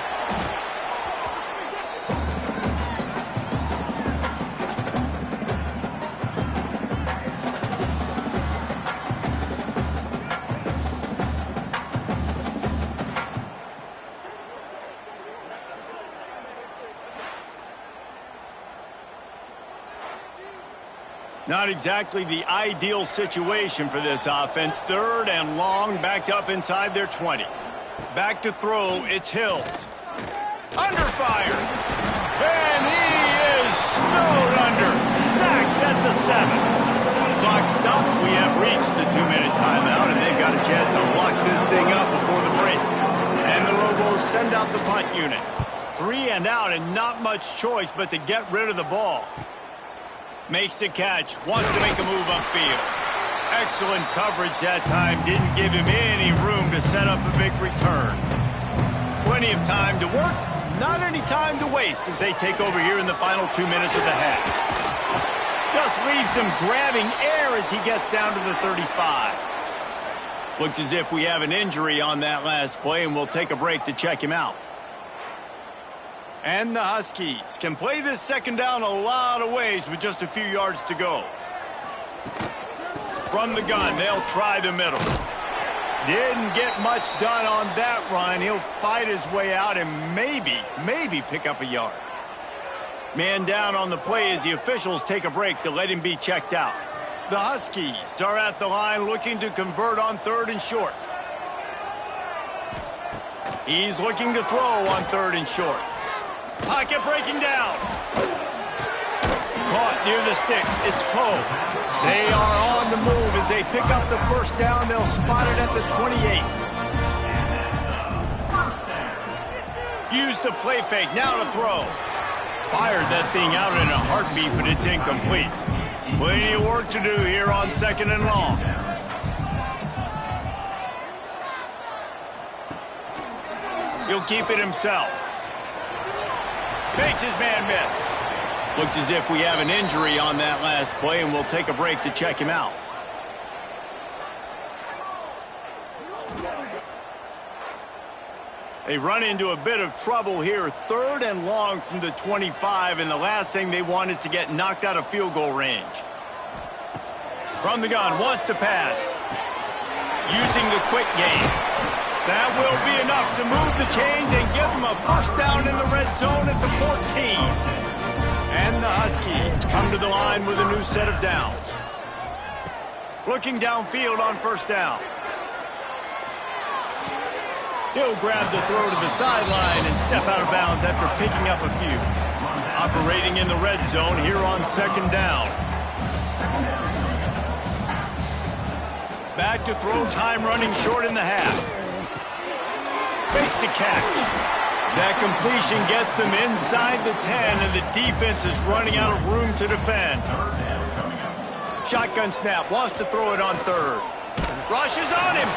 Not exactly the ideal situation for this offense. 3rd and long, backed up inside their 20. Back to throw, it's Hills. Under fire. And he is snowed under. Sacked at the 7. Clock stops. We have reached the 2-minute timeout, and they've got a chance to lock this thing up before the break. And the Lobos send out the punt unit. 3 and out, and not much choice but to get rid of the ball. Makes the catch, wants to make a move upfield. Excellent coverage that time, didn't give him any room to set up a big return. Plenty of time to work, not any time to waste as they take over here in the final 2 minutes of the half. Just leaves him grabbing air as he gets down to the 35. Looks as if we have an injury on that last play, and we'll take a break to check him out. And the Huskies can play this 2nd down a lot of ways with just a few yards to go. From the gun, they'll try the middle. Didn't get much done on that run. He'll fight his way out and maybe pick up a yard. Man down on the play as the officials take a break to let him be checked out. The Huskies are at the line looking to convert on 3rd and short. He's looking to throw on 3rd and short. Pocket breaking down. Caught near the sticks. It's Poe. They are on the move as they pick up the 1st down. They'll spot it at the 28. Use the play fake. Now to throw. Fired that thing out in a heartbeat, but it's incomplete. Plenty of work to do here on 2nd and long. He'll keep it himself. Fakes his man miss. Looks as if we have an injury on that last play, and we'll take a break to check him out. They run into a bit of trouble here, 3rd and long from the 25, and the last thing they want is to get knocked out of field goal range. From the gun, wants to pass. Using the quick game. That will be enough to move the chains and give them a first down in the red zone at the 14. And the Huskies come to the line with a new set of downs. Looking downfield on first down. He'll grab the throw to the sideline and step out of bounds after picking up a few. Operating in the red zone here on 2nd down. Back to throw, time running short in the half. Makes the catch. That completion gets them inside the 10, and the defense is running out of room to defend. Shotgun snap, wants to throw it on 3rd. Rushes on him.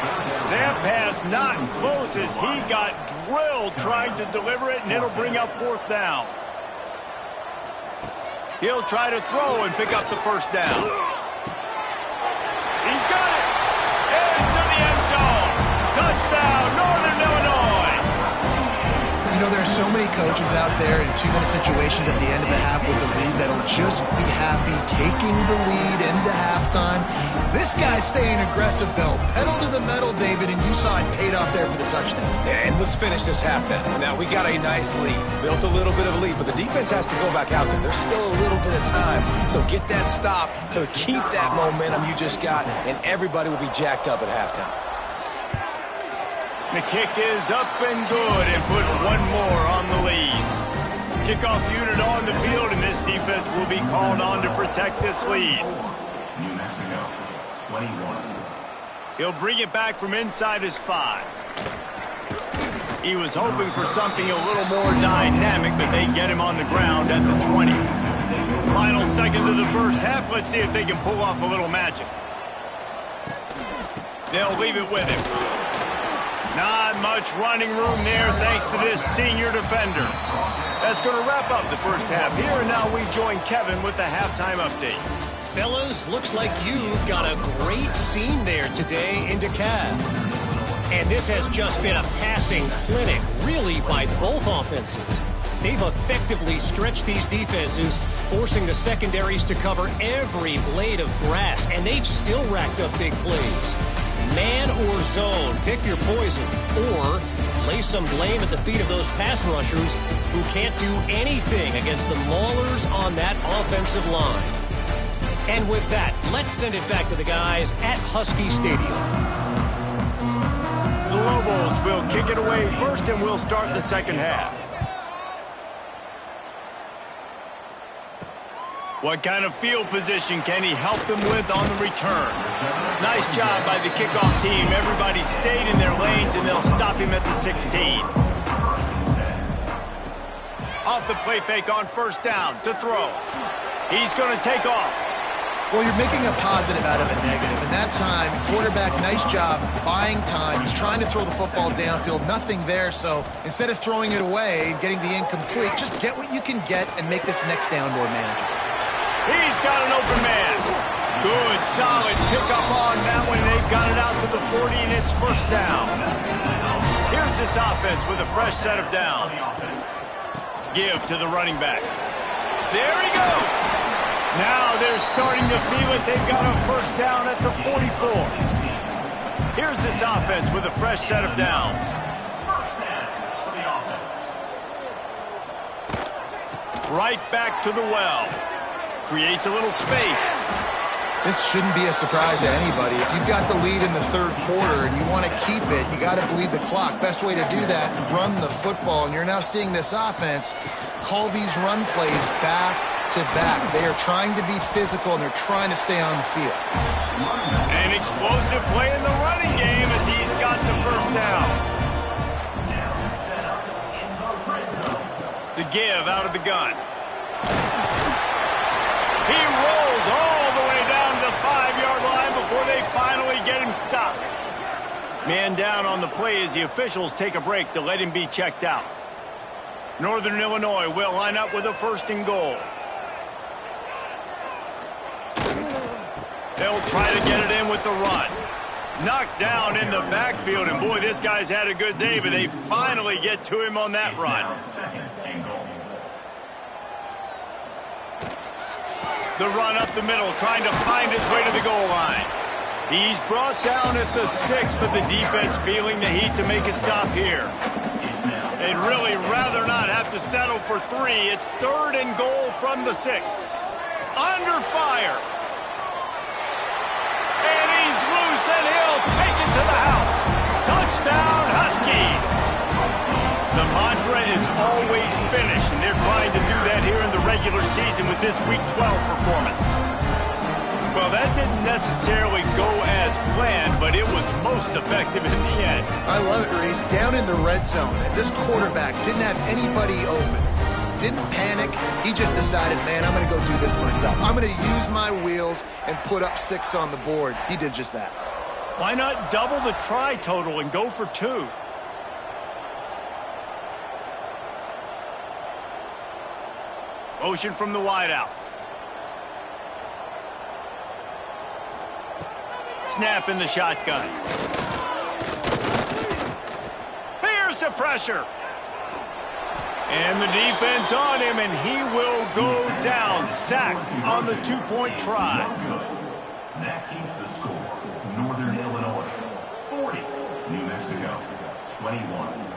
That pass not close as he got drilled trying to deliver it, and it'll bring up 4th down. He'll try to throw and pick up the first down. He's got it. Into the end zone. Touchdown, Northern Illinois. You know, there are so many coaches out there in 2-minute situations at the end of the half with the lead that'll just be happy taking the lead into halftime. This guy's staying aggressive, though. Pedal to the metal, David, and you saw it paid off there for the touchdown. And let's finish this half now. Now, we got a nice lead. Built a little bit of a lead, but the defense has to go back out there. There's still a little bit of time. So get that stop to keep that momentum you just got, and everybody will be jacked up at halftime. The kick is up and good and put one more on the lead. Kickoff unit on the field, and this defense will be called on to protect this lead. New Mexico, 21. He'll bring it back from inside his 5. He was hoping for something a little more dynamic, but they get him on the ground at the 20. Final seconds of the first half. Let's see if they can pull off a little magic. They'll leave it with him. Not much running room there thanks to this senior defender. That's going to wrap up the first half here, and now we join Kevin with the halftime update. Fellas, looks like you've got a great scene there today in DeKalb. And this has just been a passing clinic, really, by both offenses. They've effectively stretched these defenses, forcing the secondaries to cover every blade of grass, and they've still racked up big plays. Man or zone, pick your poison, or lay some blame at the feet of those pass rushers who can't do anything against the maulers on that offensive line. And with that, let's send it back to the guys at Husky Stadium. The Lobos will kick it away first, and we'll start the second half. What kind of field position can he help them with on the return? Nice job by the kickoff team. Everybody stayed in their lanes, and they'll stop him at the 16. Off the play fake on first down to throw. He's going to take off. Well, you're making a positive out of a negative. And that time, quarterback, nice job buying time. He's trying to throw the football downfield. Nothing there, so instead of throwing it away, getting the incomplete, just get what you can get and make this next down more manageable. He's got an open man. Good, solid pickup on that one. They've got it out to the 40, and it's first down. Here's this offense with a fresh set of downs. Give to the running back. There he goes. Now they're starting to feel it. They've got a first down at the 44. Here's this offense with a fresh set of downs. Right back to the well. Creates a little space. This shouldn't be a surprise to anybody. If you've got the lead in the third quarter and you want to keep it, you got to bleed the clock. Best way to do that, run the football. And you're now seeing this offense call these run plays back to back. They are trying to be physical, and they're trying to stay on the field. An explosive play in the running game as he's got the first down. The give out of the gun. He rolls all the way down to the 5-yard line before they finally get him stopped. Man down on the play as the officials take a break to let him be checked out. Northern Illinois will line up with a first and goal. They'll try to get it in with the run. Knocked down in the backfield, and boy, this guy's had a good day, but they finally get to him on that run. The run up the middle, trying to find his way to the goal line. He's brought down at the 6, but the defense feeling the heat to make a stop here. They'd really rather not have to settle for 3. It's 3rd and goal from the 6. Under fire. And he's loose, and he'll take it to the house. Touchdown, Huskies. The mantra is always finish, and they're trying to do that here in the regular season with this Week 12 performance. Well, that didn't necessarily go as planned, but it was most effective in the end. I love it, Reese. Down in the red zone, and this quarterback didn't have anybody open. Didn't panic. He just decided, man, I'm going to go do this myself. I'm going to use my wheels and put up 6 on the board. He did just that. Why not double the try total and go for 2? Motion from the wideout. Snap in the shotgun. Here's the pressure. And the defense on him, and he will go down. Sacked on the 2-point try. That keeps the score. Northern Illinois, 40. New Mexico, 21.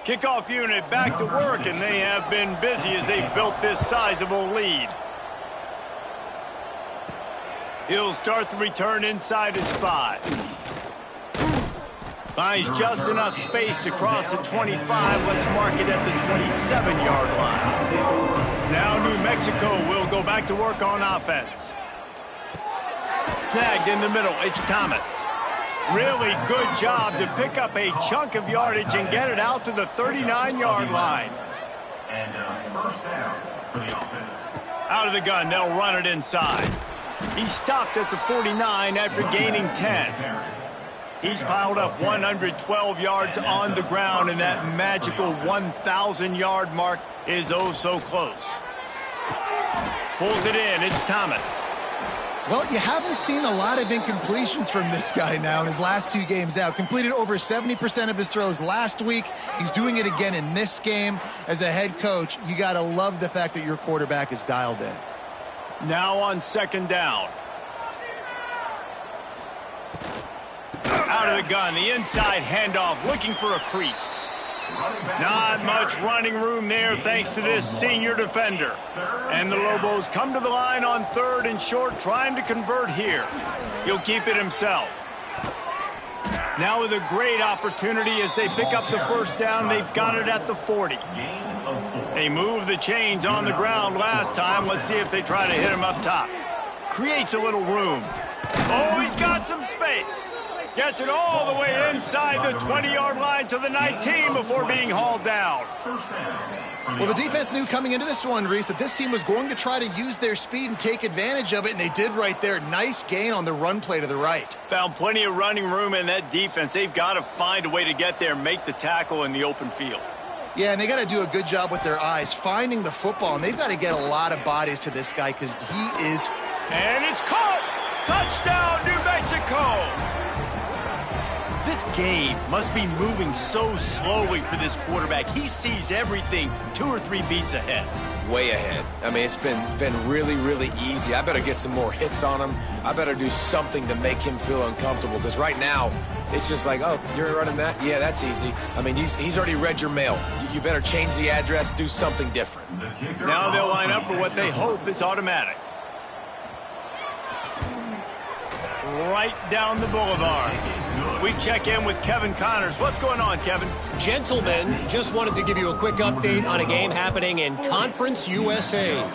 Kickoff unit back to work, and they have been busy as they've built this sizable lead. He'll start the return inside his spot. Finds just enough space to cross the 25. Let's mark it at the 27-yard line. Now New Mexico will go back to work on offense. Snagged in the middle. It's Thomas. Really good job to pick up a chunk of yardage and get it out to the 39-yard line. And first down for the offense. Out of the gun, they'll run it inside. He stopped at the 49 after gaining 10. He's piled up 112 yards on the ground, and that magical 1,000-yard mark is oh so close. Pulls it in. It's Thomas. Well, you haven't seen a lot of incompletions from this guy now in his last 2 games out. Completed over 70% of his throws last week. He's doing it again in this game. As a head coach, you got to love the fact that your quarterback is dialed in. Now on 2nd down. Out of the gun, the inside handoff, looking for a crease. Not much running room there thanks to this senior defender. And the Lobos come to the line on 3rd and short, trying to convert here. He'll keep it himself. Now with a great opportunity as they pick up the 1st down, they've got it at the 40. They moved the chains on the ground last time. Let's see if they try to hit him up top. Creates a little room. Oh, he's got some space. Gets it all the way inside the 20-yard line to the 19 before being hauled down. Well, the defense knew coming into this one, Reese, that this team was going to try to use their speed and take advantage of it, and they did right there. Nice gain on the run play to the right. Found plenty of running room in that defense. They've got to find a way to get there and make the tackle in the open field. Yeah, and they got to do a good job with their eyes, finding the football, and they've got to get a lot of bodies to this guy because he is... And it's caught! Touchdown, New Mexico! This game must be moving so slowly for this quarterback. He sees everything 2 or 3 beats ahead. Way ahead. I mean, it's been really, really easy. I better get some more hits on him. I better do something to make him feel uncomfortable because right now, it's just like, oh, you're running that? Yeah, that's easy. I mean, he's already read your mail. You better change the address, do something different. Now they'll line up for what they hope is automatic. Right down the boulevard. We check in with Kevin Connors. What's going on, Kevin? Gentlemen, just wanted to give you a quick update on a game happening in Conference USA.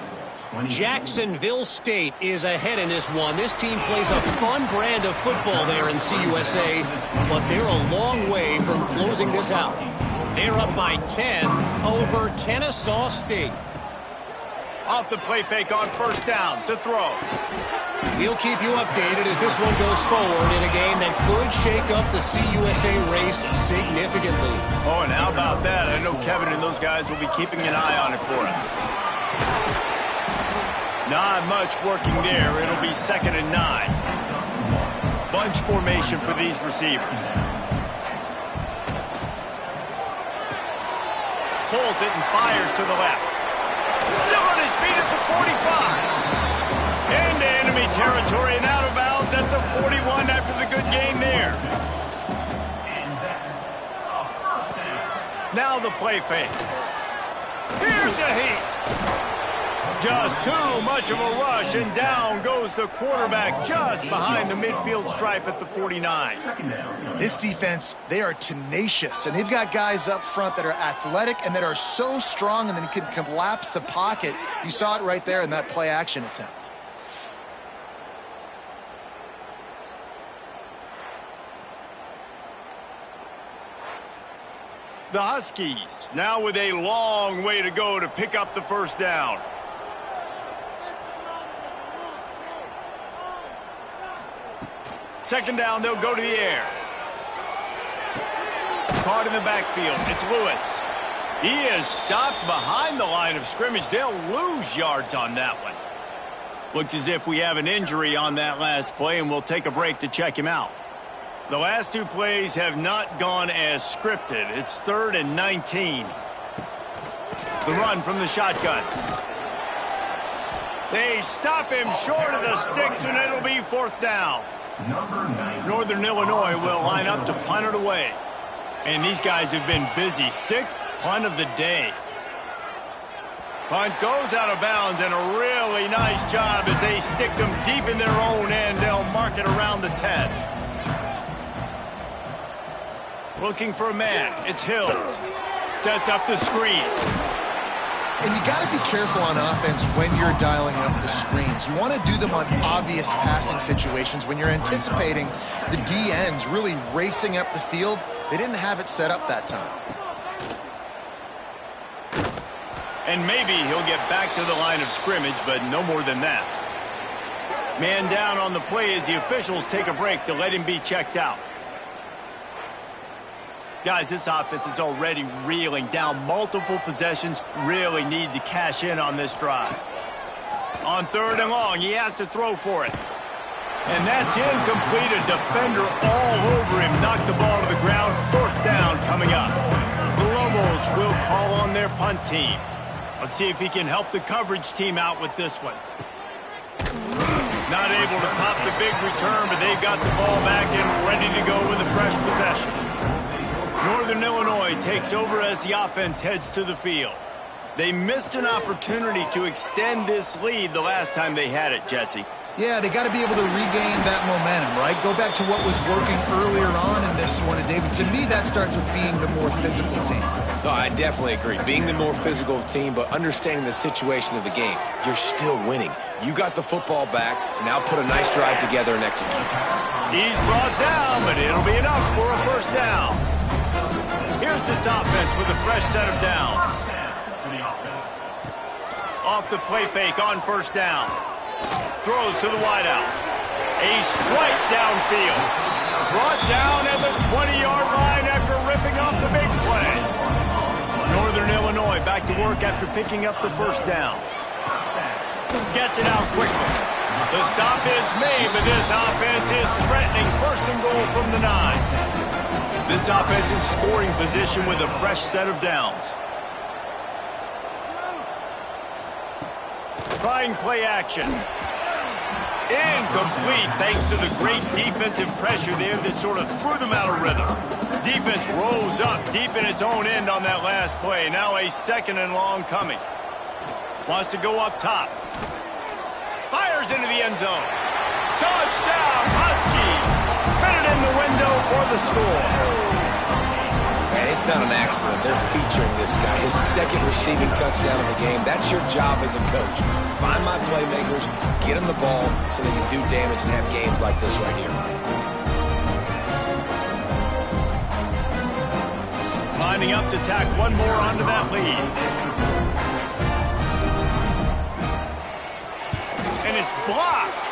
Jacksonville State is ahead in this one. This team plays a fun brand of football there in CUSA, but they're a long way from closing this out. They're up by 10 over Kennesaw State. Off the play fake on 1st down to throw. We'll keep you updated as this one goes forward in a game that could shake up the CUSA race significantly. Oh, and how about that? I know Kevin and those guys will be keeping an eye on it for us. Not much working there. It'll be 2nd and 9. Bunch formation for these receivers. Pulls it and fires to the left. Still on his feet at the 45. Into enemy territory and out of bounds at the 41 after the good game there. Now the play fake. Here's a heat. Just too much of a rush, and down goes the quarterback just behind the midfield stripe at the 49. This defense, they are tenacious, and they've got guys up front that are athletic and that are so strong and then can collapse the pocket. You saw it right there in that play action attempt. The Huskies now with a long way to go to pick up the first down. Second down, they'll go to the air. Caught in the backfield. It's Lewis. He is stopped behind the line of scrimmage. They'll lose yards on that one. Looks as if we have an injury on that last play, and we'll take a break to check him out. The last two plays have not gone as scripted. It's 3rd and 19. The run from the shotgun. They stop him short of the sticks, and it'll be 4th down. Northern Illinois will line up to punt it away. And these guys have been busy. 6th punt of the day. Punt goes out of bounds, and a really nice job as they stick them deep in their own end. They'll mark it around the 10. Looking for a man. It's Hills. Sets up the screen. And you got to be careful on offense when you're dialing up the screens. You want to do them on obvious passing situations. When you're anticipating the DNs really racing up the field, they didn't have it set up that time. And maybe he'll get back to the line of scrimmage, but no more than that. Man down on the play as the officials take a break to let him be checked out. Guys, this offense is already reeling down multiple possessions. Really need to cash in on this drive. On 3rd and long, he has to throw for it. And that's incomplete. A defender all over him. Knocked the ball to the ground. 4th down coming up. The Lobos will call on their punt team. Let's see if he can help the coverage team out with this one. Not able to pop the big return, but they've got the ball back and ready to go with a fresh possession. Northern Illinois takes over as the offense heads to the field. They missed an opportunity to extend this lead the last time they had it, Jesse. Yeah, they got to be able to regain that momentum, right? Go back to what was working earlier on in this one. And, David, to me, that starts with being the more physical team. No, I definitely agree. Being the more physical team, but understanding the situation of the game. You're still winning. You got the football back. Now put a nice drive together and execute. He's brought down, but it'll be enough for a first down. Here's this offense with a fresh set of downs. Off the play fake on 1st down. Throws to the wideout. A strike downfield. Brought down at the 20-yard line after ripping off the big play. Northern Illinois back to work after picking up the 1st down. Gets it out quickly. The stop is made, but this offense is threatening 1st and goal from the 9. This offense in scoring position with a fresh set of downs. Trying play action. Incomplete thanks to the great defensive pressure there that sort of threw them out of rhythm. Defense rose up deep in its own end on that last play. Now a 2nd and long coming. Wants to go up top. Fires into the end zone. Touchdown, Huskies! Fitted in the window for the score. And it's not an accident. They're featuring this guy. His 2nd receiving touchdown of the game. That's your job as a coach. Find my playmakers, get them the ball so they can do damage and have games like this right here. Lining up to tack one more onto that lead. And it's blocked.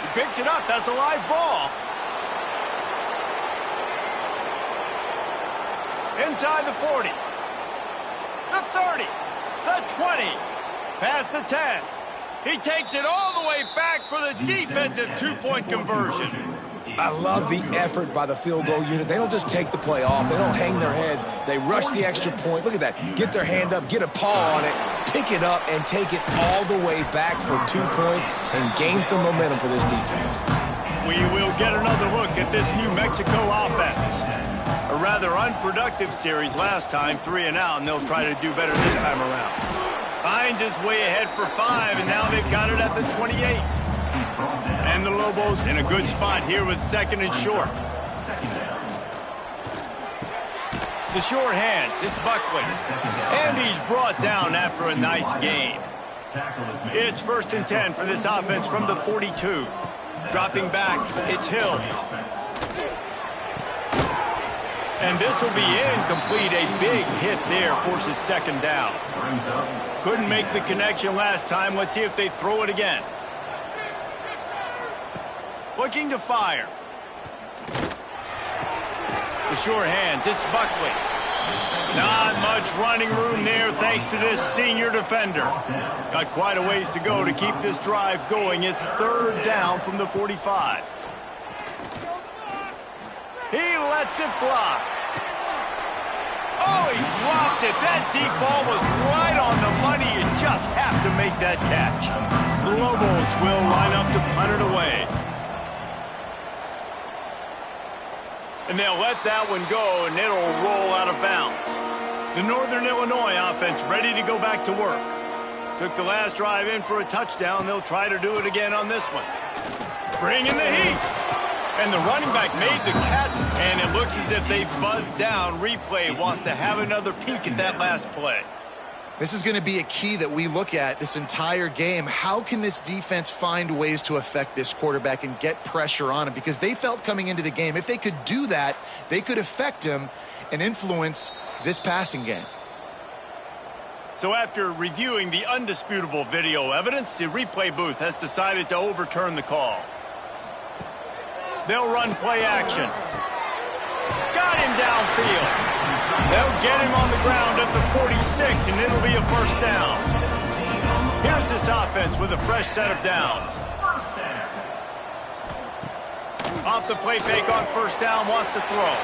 He picks it up. That's a live ball. Inside the 40. 20. Past the 10. He takes it all the way back for the defensive two-point conversion. I love the effort by the field goal unit. They don't just take the play off. They don't hang their heads. They rush the extra point. Look at that. Get their hand up, get a paw on it, pick it up, and take it all the way back for 2 points and gain some momentum for this defense. We will get another look at this New Mexico offense. A rather unproductive series last time, 3 and out, and they'll try to do better this time around. Finds his way ahead for 5, and now they've got it at the 28. And the Lobos in a good spot here with 2nd and short. The short hands, it's Buckley. And he's brought down after a nice gain. It's 1st and 10 for this offense from the 42. Dropping back, it's Hills. And this will be incomplete. A big hit there forces 2nd down. Couldn't make the connection last time. Let's see if they throw it again. Looking to fire. The short hands, it's Buckley. Not much running room there thanks to this senior defender. Got quite a ways to go to keep this drive going. It's 3rd down from the 45. He lets it fly. Oh, he dropped it. That deep ball was right on the money. You just have to make that catch. The Lobos will line up to punt it away. And they'll let that one go, and it'll roll out of bounds. The Northern Illinois offense ready to go back to work. Took the last drive in for a touchdown. They'll try to do it again on this one. Bring in the heat. And the running back made the catch, and it looks as if they've buzzed down. Replay wants to have another peek at that last play. This is going to be a key that we look at this entire game. How can this defense find ways to affect this quarterback and get pressure on him? Because they felt coming into the game, if they could do that, they could affect him and influence this passing game. So after reviewing the undisputable video evidence, the replay booth has decided to overturn the call. They'll run play action. Got him downfield. They'll get him on the ground at the 46, and it'll be a 1st down. Here's this offense with a fresh set of downs. Off the play fake on 1st down, wants to throw.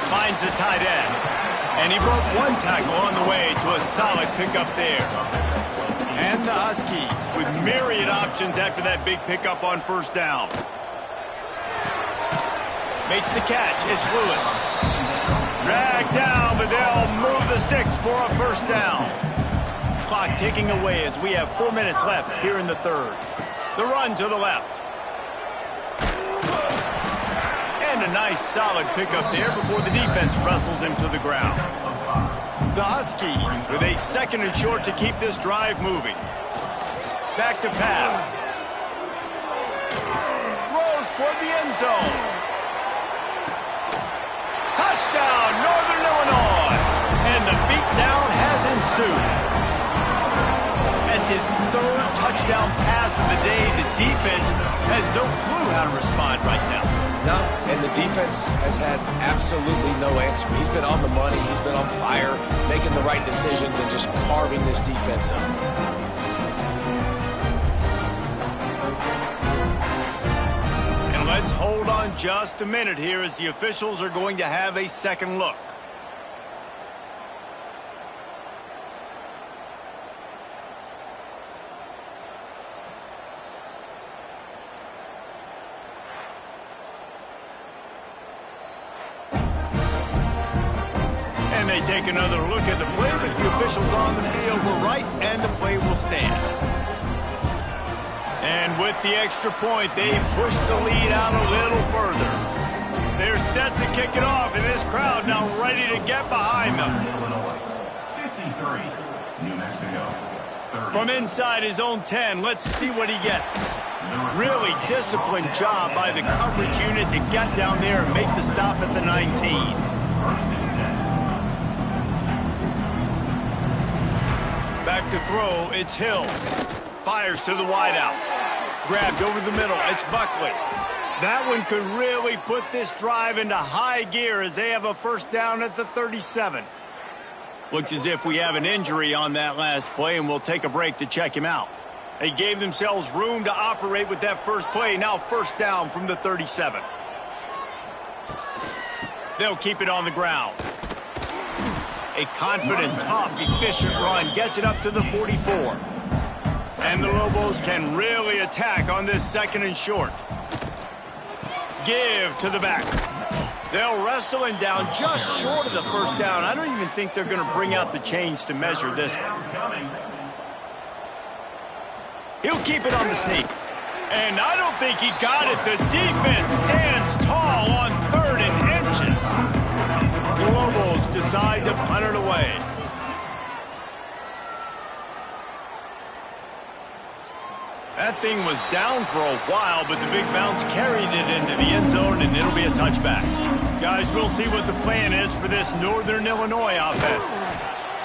Finds the tight end. And he broke 1 tackle on the way to a solid pickup there. And the Huskies with myriad options after that big pickup on 1st down. Makes the catch. It's Lewis. Dragged down, but they'll move the sticks for a 1st down. Clock ticking away as we have 4 minutes left here in the 3rd. The run to the left. And a nice solid pickup there before the defense wrestles him to the ground. The Huskies with a 2nd and short to keep this drive moving. Back to pass. Throws toward the end zone. Touchdown, Northern Illinois. And the beatdown has ensued. That's his 3rd touchdown pass of the day. The defense has no clue how to respond right now. No, and the defense has had absolutely no answer. He's been on the money. He's been on fire, making the right decisions and just carving this defense up. Let's hold on just a minute here as the officials are going to have a second look. And they take another look at the play, but the officials on the field were right, and the play will stand. And with the extra point, they push the lead out a little further. They're set to kick it off, and this crowd now ready to get behind them. 53, New Mexico. 30. From inside his own 10, let's see what he gets. Really disciplined job by the coverage unit to get down there and make the stop at the 19. Back to throw, it's Hill. Fires to the wideout. Grabbed over the middle, it's Buckley. That one could really put this drive into high gear as they have a 1st down at the 37. Looks as if we have an injury on that last play, and we'll take a break to check him out. They gave themselves room to operate with that first play. Now first down from the 37. They'll keep it on the ground. A confident, tough, efficient run gets it up to the 44. And the Lobos can really attack on this 2nd and short. Give to the back. They'll wrestle him down just short of the first down. I don't even think they're going to bring out the chains to measure this one. He'll keep it on the sneak. And I don't think he got it. The defense stands tall on 3rd and inches. The Lobos decide to punt it away. That thing was down for a while, but the big bounce carried it into the end zone, and it'll be a touchback. Guys, we'll see what the plan is for this Northern Illinois offense.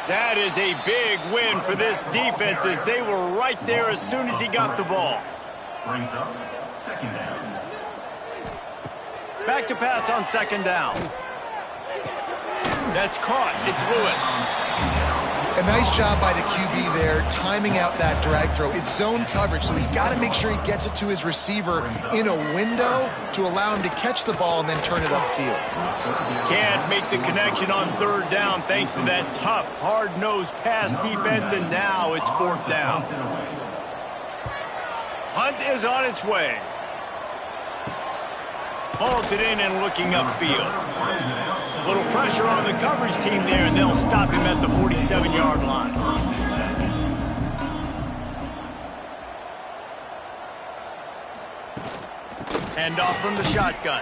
That is a big win for this defense, as they were right there as soon as he got the ball. Brings up 2nd down. Back to pass on 2nd down. That's caught. It's Lewis. A nice job by the QB there, timing out that drag throw. It's zone coverage, so he's got to make sure he gets it to his receiver in a window to allow him to catch the ball and then turn it upfield. Can't make the connection on 3rd down thanks to that tough, hard-nosed pass defense, and now it's 4th down. Hunt is on its way. Hauls it in and looking upfield. A little pressure on the coverage team there, and they'll stop him at the 47-yard line. Hand off from the shotgun.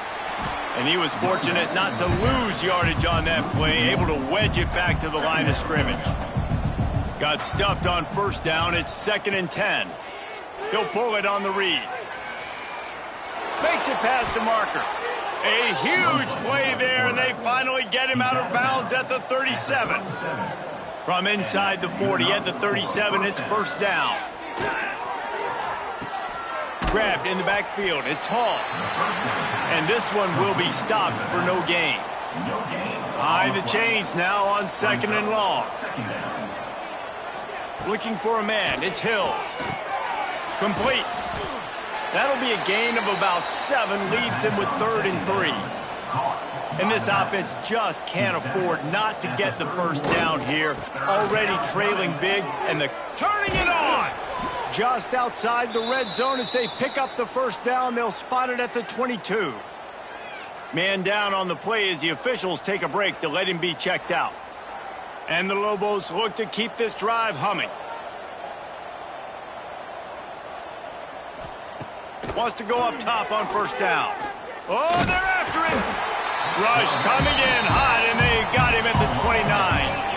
And he was fortunate not to lose yardage on that play, able to wedge it back to the line of scrimmage. Got stuffed on 1st down. It's 2nd and 10. He'll pull it on the read. Fakes it past the marker. A huge play there, and they finally get him out of bounds at the 37. From inside the 40 at the 37, it's 1st down. Grabbed in the backfield. It's Hall. And this one will be stopped for no gain. Behind the chains now on 2nd and long. Looking for a man. It's Hills. Complete. That'll be a gain of about 7, leaves him with 3rd and 3. And this offense just can't afford not to get the first down here. Already trailing big, and the turning it on. Just outside the red zone as they pick up the first down. They'll spot it at the 22. Man down on the play as the officials take a break to let him be checked out. And the Lobos look to keep this drive humming. Wants to go up top on 1st down. Oh, they're after him. Rush coming in hot, and they got him at the 29.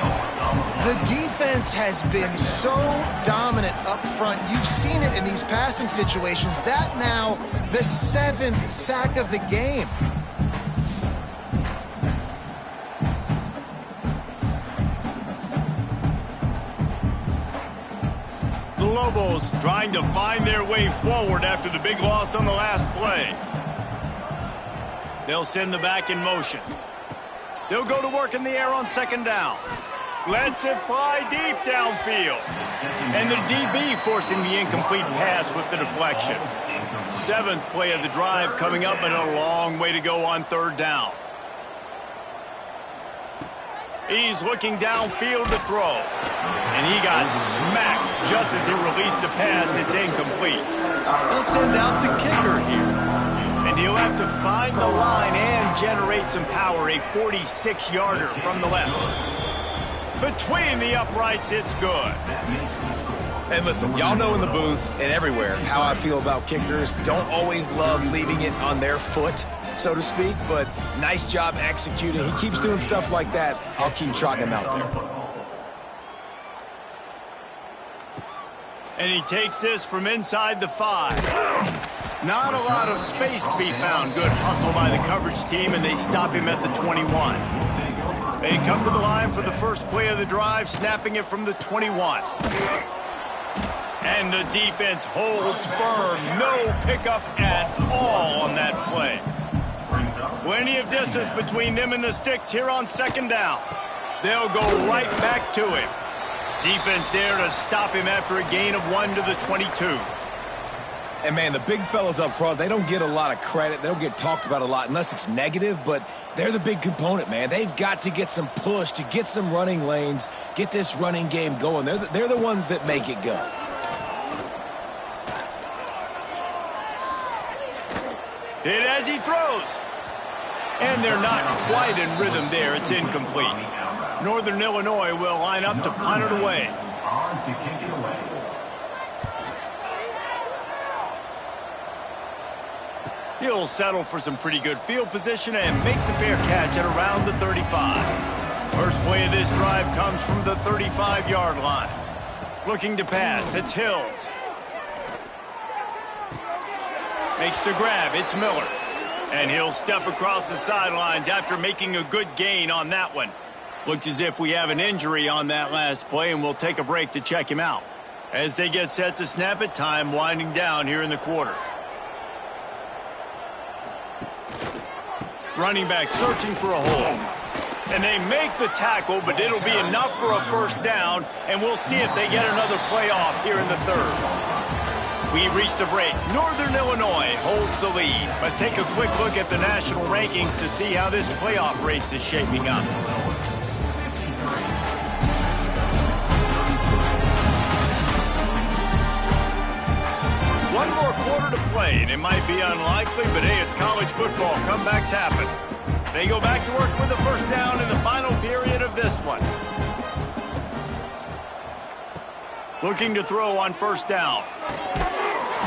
The defense has been so dominant up front. You've seen it in these passing situations. That now the 7th sack of the game. The Lobos trying to find their way forward after the big loss on the last play. They'll send the back in motion. They'll go to work in the air on 2nd down. Lets it fly deep downfield. And the DB forcing the incomplete pass with the deflection. 7th play of the drive coming up, and a long way to go on 3rd down. He's looking downfield to throw. And he got smacked just as he released the pass. It's incomplete. They'll send out the kicker here. And he'll have to find the line and generate some power. A 46-yarder from the left. Between the uprights, it's good. And listen, y'all know in the booth and everywhere how I feel about kickers. Don't always love leaving it on their foot, so to speak, but nice job executing. He keeps doing stuff like that. I'll keep trotting him out there. And he takes this from inside the 5. Not a lot of space to be found. Good hustle by the coverage team, and they stop him at the 21. They come to the line for the first play of the drive, snapping it from the 21. And the defense holds firm. No pickup at all on that play. Plenty of distance between them and the sticks here on 2nd down. They'll go right back to him. Defense there to stop him after a gain of 1 to the 22. And, man, the big fellas up front, they don't get a lot of credit. They don't get talked about a lot unless it's negative, but they're the big component, man. They've got to get some push, to get some running lanes, get this running game going. They're the ones that make it go. Hit as he throws. And they're not quite in rhythm there. It's incomplete. Northern Illinois will line up to punt it away. On to kick it away. He'll settle for some pretty good field position and make the fair catch at around the 35. First play of this drive comes from the 35-yard line. Looking to pass, it's Hills. Makes the grab, it's Miller. And he'll step across the sidelines after making a good gain on that one. Looks as if we have an injury on that last play, and we'll take a break to check him out. As they get set to snap it, time winding down here in the quarter. Running back searching for a hole. And they make the tackle, but it'll be enough for a first down, and we'll see if they get another play off here in the third. We reached a break. Northern Illinois holds the lead. Let's take a quick look at the national rankings to see how this playoff race is shaping up. One more quarter to play, and it might be unlikely, but hey, it's college football. Comebacks happen. They go back to work with a first down in the final period of this one. Looking to throw on first down.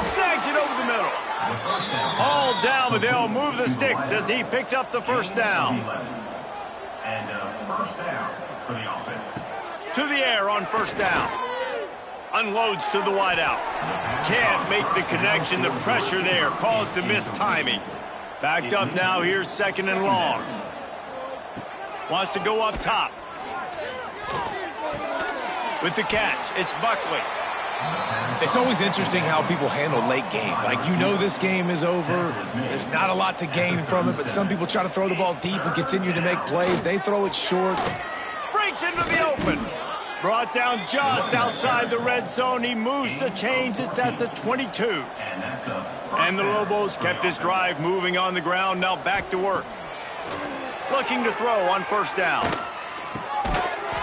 Snags it over the middle. All down, but they'll move the sticks as he picks up the first down. And first down for the offense. To the air on first down. Unloads to the wideout. Can't make the connection. The pressure there caused the missed timing. Backed up now. Here's second and long. Wants to go up top. With the catch, it's Buckley. It's always interesting how people handle late game. Like, you know this game is over. There's not a lot to gain from it, but some people try to throw the ball deep and continue to make plays. They throw it short. Breaks into the open. Brought down just outside the red zone. He moves the chains. It's at the 22. And the Lobos kept this drive moving on the ground. Now back to work. Looking to throw on first down.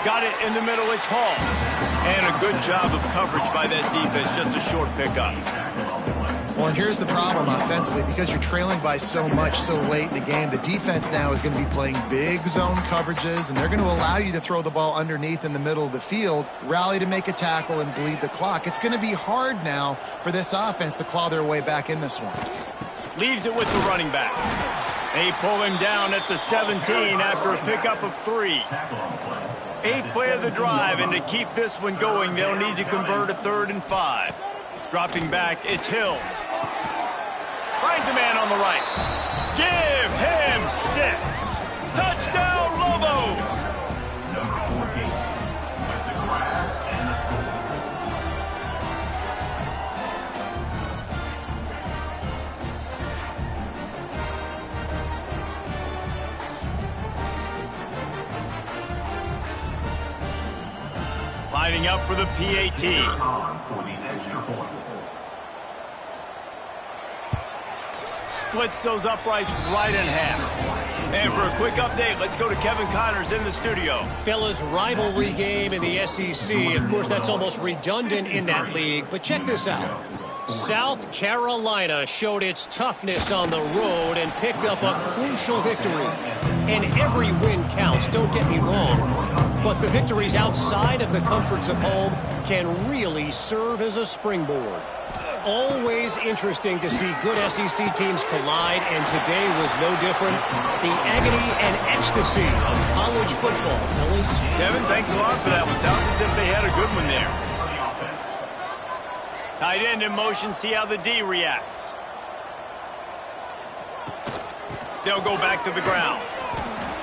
Got it in the middle. It's Hall. And a good job of coverage by that defense. Just a short pickup. Well, and here's the problem offensively. Because you're trailing by so much so late in the game, the defense now is going to be playing big zone coverages, and they're going to allow you to throw the ball underneath in the middle of the field, rally to make a tackle, and bleed the clock. It's going to be hard now for this offense to claw their way back in this one. Leaves it with the running back. They pull him down at the 17 after a pickup of 3. 8th play of the drive, and to keep this one going, they'll need to convert a 3rd and 5. Dropping back, it's Hills. Finds a man on the right. Give him 6. Touchdown, Lobos! Number 14 with the grab and the score. Lining up for the PAT. On for the extra point. Splits those uprights right in half. And for a quick update, let's go to Kevin Connors in the studio. Fellas, rivalry game in the SEC. Of course, that's almost redundant in that league. But check this out. South Carolina showed its toughness on the road and picked up a crucial victory. And every win counts, don't get me wrong. But the victories outside of the comforts of home can really serve as a springboard. Always interesting to see good SEC teams collide, and today was no different. The agony and ecstasy of college football, fellas. Kevin, thanks a lot for that one. Sounds as if they had a good one there. Tight end in motion, see how the D reacts. They'll go back to the ground.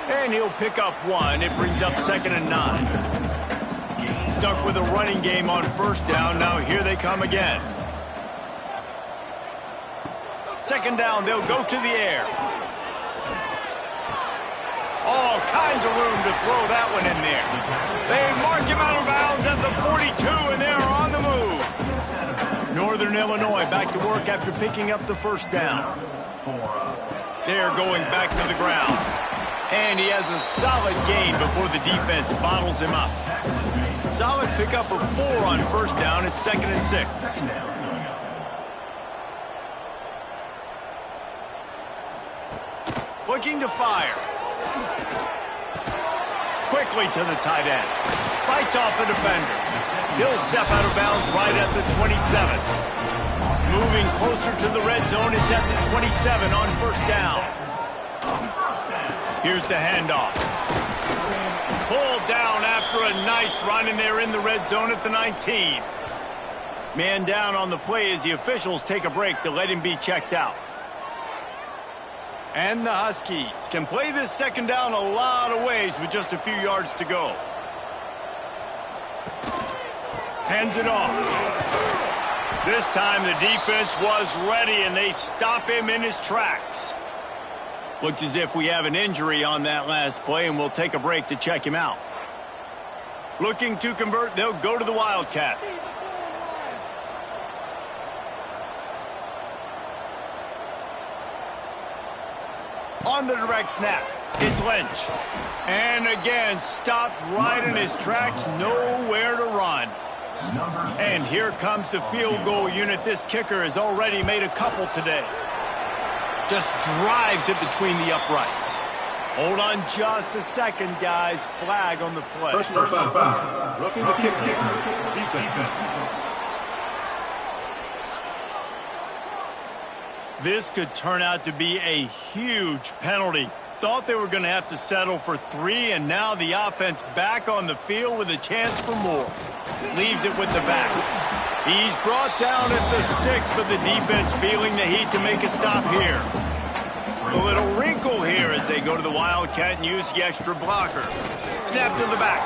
And he'll pick up 1. It brings up 2nd and 9. Stuck with a running game on first down. Now here they come again. 2nd down, they'll go to the air. All kinds of room to throw that one in there. They mark him out of bounds at the 42, and they're on the move. Northern Illinois back to work after picking up the first down. They're going back to the ground. And he has a solid gain before the defense bottles him up. Solid pickup of 4 on first down. It's 2nd and 6. Looking to fire. Quickly to the tight end. Fights off a defender. He'll step out of bounds right at the 27. Moving closer to the red zone. It's at the 27 on first down. Here's the handoff. Pulled down after a nice run, and they're in the red zone at the 19. Man down on the play as the officials take a break to let him be checked out. And the Huskies can play this second down a lot of ways with just a few yards to go. Hands it off. This time the defense was ready, and they stop him in his tracks. Looks as if we have an injury on that last play, and we'll take a break to check him out. Looking to convert, they'll go to the Wildcat. On the direct snap, it's Lynch. And again, stopped right in his tracks, nowhere to run. And here comes the field goal unit. This kicker has already made a couple today. Just drives it between the uprights. Hold on just a second, guys. Flag on the play. Personal foul. Roughing the kicker. Defense. This could turn out to be a huge penalty. Thought they were going to have to settle for 3, and now the offense back on the field with a chance for more. Leaves it with the back. He's brought down at the 6, but the defense feeling the heat to make a stop here. A little wrinkle here as they go to the Wildcat and use the extra blocker. Snap to the back.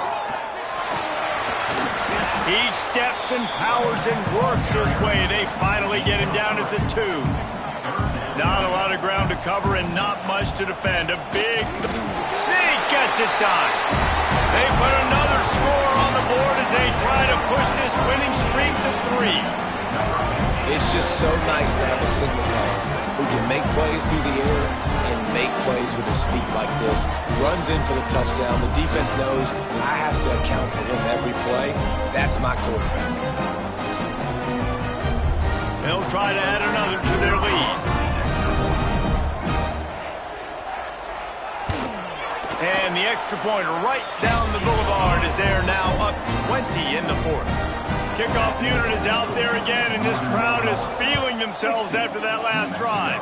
He steps and powers and works his way. They finally get him down at the 2. Not a lot of ground to cover and not much to defend. A big sneak gets it done. They put another score on the board as they try to push this winning streak to 3. It's just so nice to have a signal guy who can make plays through the air and make plays with his feet like this. Runs in for the touchdown. The defense knows I have to account for him every play. That's my quarterback. They'll try to add another to their lead. And the extra pointer right down the boulevard is there now up 20 in the 4th. Kickoff unit is out there again, and this crowd is feeling themselves after that last drive.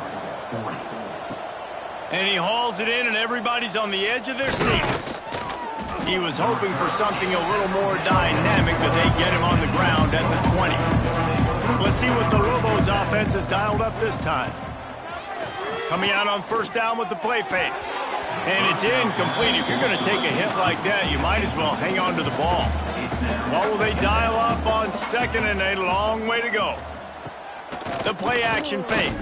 And he hauls it in, and everybody's on the edge of their seats. He was hoping for something a little more dynamic, but they get him on the ground at the 20. Let's see what the Lobos offense has dialed up this time. Coming out on first down with the play fake. And it's incomplete. If you're going to take a hit like that, you might as well hang on to the ball. What will they dial up on second, and a long way to go. The play action fake.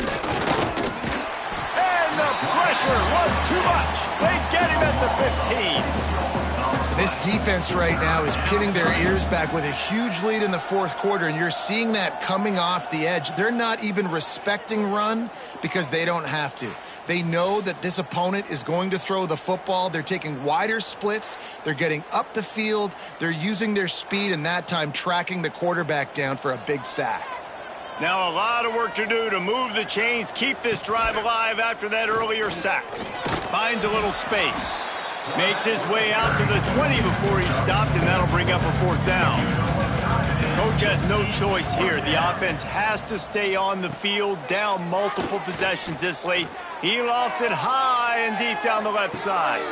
And the pressure was too much. They get him at the 15. This defense right now is pinning their ears back with a huge lead in the 4th quarter, and you're seeing that coming off the edge. They're not even respecting run because they don't have to. They know that this opponent is going to throw the football. They're taking wider splits. They're getting up the field. They're using their speed, and that time tracking the quarterback down for a big sack. Now a lot of work to do to move the chains, keep this drive alive after that earlier sack. Finds a little space. Makes his way out to the 20 before he stopped, and that'll bring up a 4th down. Coach has no choice here. The offense has to stay on the field, down multiple possessions this late. He lost it high and deep down the left side.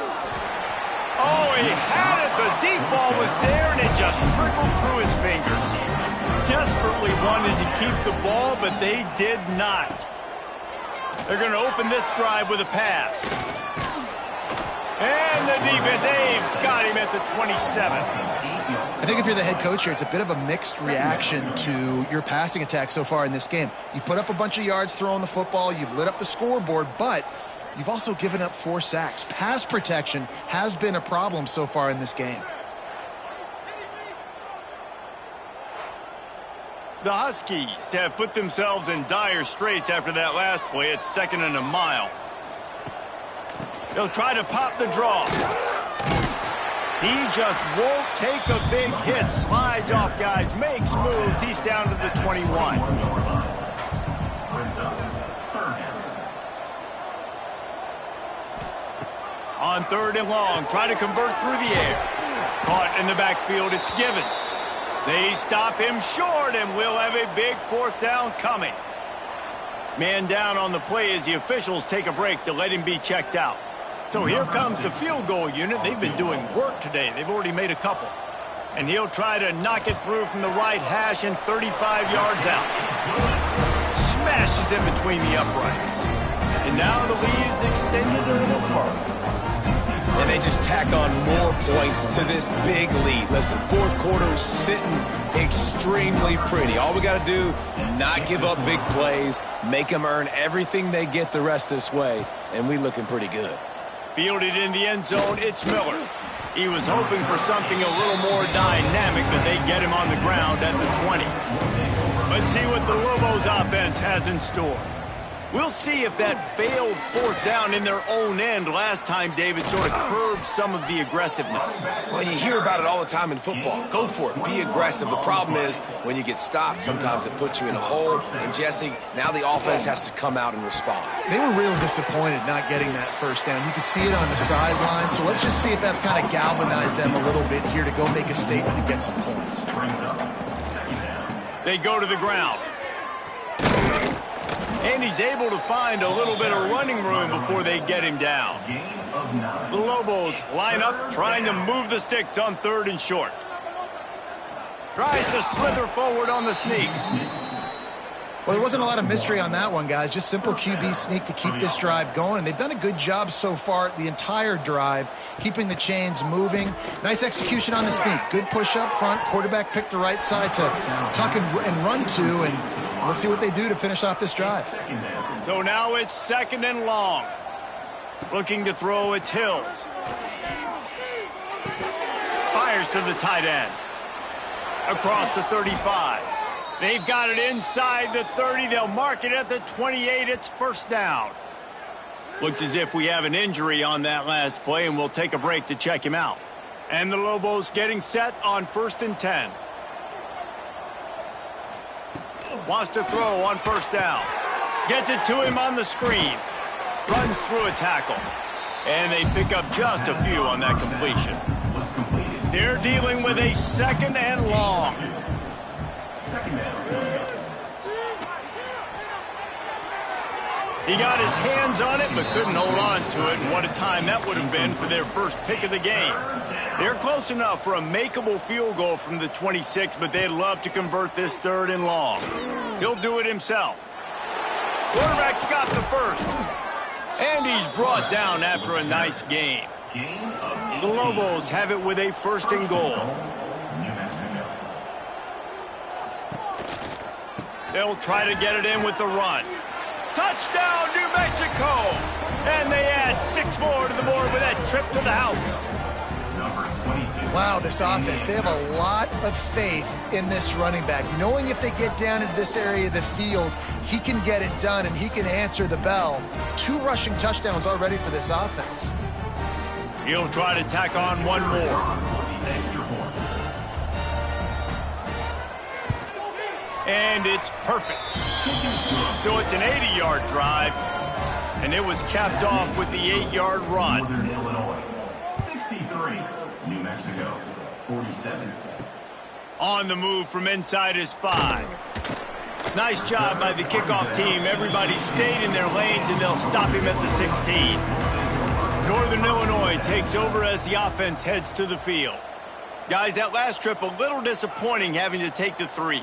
Oh, he had it. The deep ball was there, and it just trickled through his fingers. Desperately wanted to keep the ball, but they did not. They're going to open this drive with a pass. And the defense, they've got him at the 27. I think if you're the head coach here, it's a bit of a mixed reaction to your passing attack so far in this game. You put up a bunch of yards throwing the football, you've lit up the scoreboard, but You've also given up 4 sacks. Pass protection has been a problem so far in this game. The Huskies have put themselves in dire straits after that last play. It's 2nd and a mile. They'll try to pop the draw. He just won't take a big hit. Slides off guys, makes moves. He's down to the 21. On 3rd and long, try to convert through the air. Caught in the backfield, it's Givens. They stop him short, and we'll have a big 4th down coming. Man down on the play as the officials take a break to let him be checked out. So here comes the field goal unit. They've been doing work today. They've already made a couple. And he'll try to knock it through from the right hash and 35 yards out. Smashes in between the uprights. And now the lead is extended a little further. And they just tack on more points to this big lead. Listen, 4th quarter is sitting extremely pretty. All we got to do, not give up big plays, make them earn everything they get the rest this way, and we looking pretty good. Fielded in the end zone, it's Miller. He was hoping for something a little more dynamic, but they get him on the ground at the 20. Let's see what the Lobos offense has in store. We'll see if that failed 4th down in their own end last time, David, sort of curbed some of the aggressiveness. Well, you hear about it all the time in football. Go for it. Be aggressive. The problem is when you get stopped, sometimes it puts you in a hole. And, Jesse, now the offense has to come out and respond. They were real disappointed not getting that 1st down. You could see it on the sideline. So let's just see if that's kind of galvanized them a little bit here to go make a statement and get some points. They go to the ground. And he's able to find a little bit of running room before they get him down. The Lobos line up, trying to move the sticks on 3rd and short. Tries to slither forward on the sneak. Well, there wasn't a lot of mystery on that one, guys. Just simple QB sneak to keep this drive going. And they've done a good job so far the entire drive, keeping the chains moving. Nice execution on the sneak. Good push up front. Quarterback picked the right side to tuck and run to, and we'll see what they do to finish off this drive. So now it's 2nd and long. Looking to throw, it's Hills. Fires to the tight end. Across the 35. They've got it inside the 30. They'll mark it at the 28. It's 1st down. Looks as if we have an injury on that last play, and we'll take a break to check him out. And the Lobos getting set on 1st and 10. Wants to throw on 1st down. Gets it to him on the screen. Runs through a tackle. And they pick up just a few on that completion. They're dealing with a 2nd and long. He got his hands on it, but couldn't hold on to it. And what a time that would have been for their first pick of the game. They're close enough for a makeable field goal from the 26, but they'd love to convert this 3rd and long. He'll do it himself. Quarterback's got the first. And he's brought down after a nice game. The Lobos have it with a 1st and goal. They'll try to get it in with the run. Touchdown, New Mexico! And they add 6 more to the board with that trip to the house. Wow, this offense, they have a lot of faith in this running back, knowing if they get down into this area of the field, he can get it done and he can answer the bell. 2 rushing touchdowns already for this offense. He'll try to tack on one more. And it's perfect. So it's an 80-yard drive, and it was capped off with the 8-yard run. 63, New Mexico, 47. On the move from inside his 5. Nice job by the kickoff team. Everybody stayed in their lanes, and they'll stop him at the 16. Northern Illinois takes over as the offense heads to the field. Guys, that last trip, a little disappointing having to take the 3.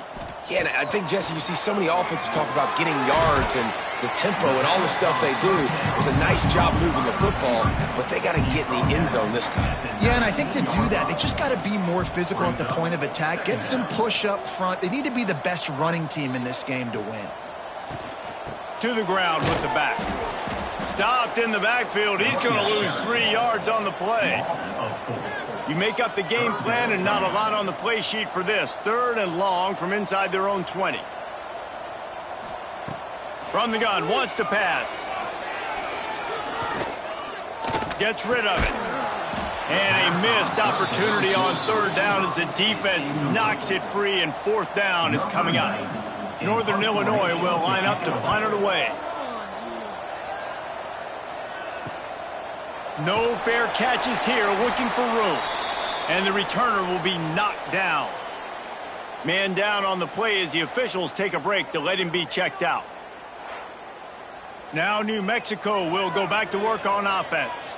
Yeah, and I think, Jesse, you see so many offenses talk about getting yards and the tempo and all the stuff they do. It was a nice job moving the football, but they got to get in the end zone this time. Yeah, and I think to do that, they just got to be more physical at the point of attack, get some push up front. They need to be the best running team in this game to win. To the ground with the back. Stopped in the backfield. He's going to lose 3 yards on the play. You make up the game plan and not a lot on the play sheet for this. 3rd and long from inside their own 20. From the gun, wants to pass. Gets rid of it. And a missed opportunity on 3rd down as the defense knocks it free, and 4th down is coming up. Northern Illinois will line up to punt it away. No fair catches here, looking for room. And the returner will be knocked down. Man down on the play as the officials take a break to let him be checked out. Now New Mexico will go back to work on offense.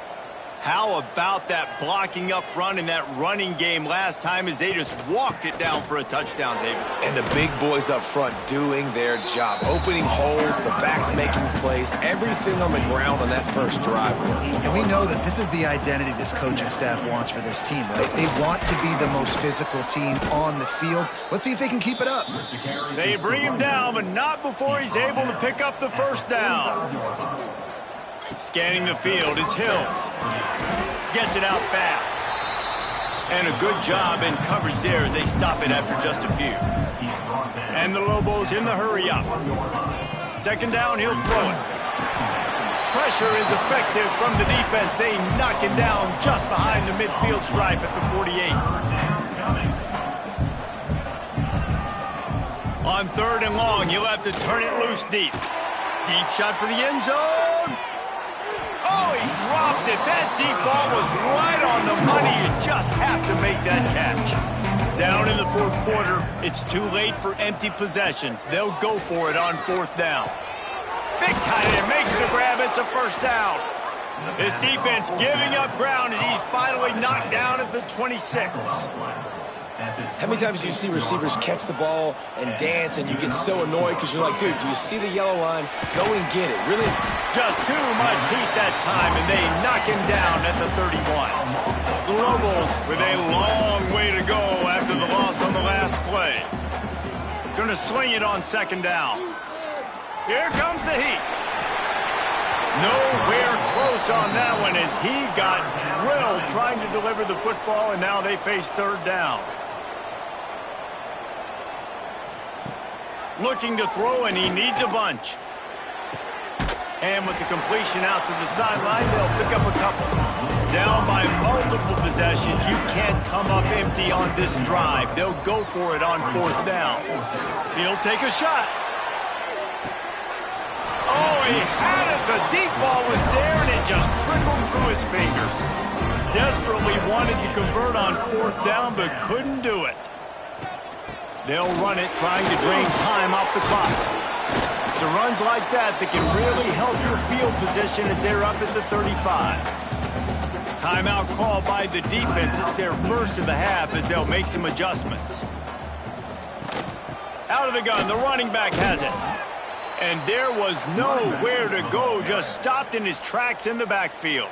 How about that blocking up front in that running game last time as they just walked it down for a touchdown, David? And the big boys up front doing their job. Opening holes, the backs making plays, everything on the ground on that first drive worked. And we know that this is the identity this coaching staff wants for this team, right? They want to be the most physical team on the field. Let's see if they can keep it up. They bring him down, but not before he's able to pick up the 1st down. Scanning the field, it's Hills. Gets it out fast. And a good job in coverage there as they stop it after just a few. And the Lobos in the hurry up. 2nd down, he'll throw it. Pressure is effective from the defense. They knock him down just behind the midfield stripe at the 48. On 3rd and long, you'll have to turn it loose deep. Deep shot for the end zone. Oh, he dropped it. That deep ball was right on the money. You just have to make that catch. Down in the 4th quarter, it's too late for empty possessions. They'll go for it on 4th down. Big tight end makes the grab. It's a 1st down. This defense giving up ground as he's finally knocked down at the 26. How many times do you see receivers catch the ball and dance and you get so annoyed because you're like, dude, do you see the yellow line? Go and get it. Really? Just too much heat that time, and they knock him down at the 31. The Lobos with a long way to go after the loss on the last play. Going to swing it on 2nd down. Here comes the heat. Nowhere close on that one as he got drilled trying to deliver the football, and now they face 3rd down. Looking to throw, and he needs a bunch. And with the completion out to the sideline, they'll pick up a couple. Down by multiple possessions, you can't come up empty on this drive. They'll go for it on 4th down. He'll take a shot. Oh, he had it. The deep ball was there, and it just trickled through his fingers. Desperately wanted to convert on 4th down, but couldn't do it. They'll run it, trying to drain time off the clock. It's runs like that can really help your field position as they're up at the 35. Timeout called by the defense. It's their 1st of the half as they'll make some adjustments. Out of the gun, the running back has it. And there was nowhere to go, just stopped in his tracks in the backfield.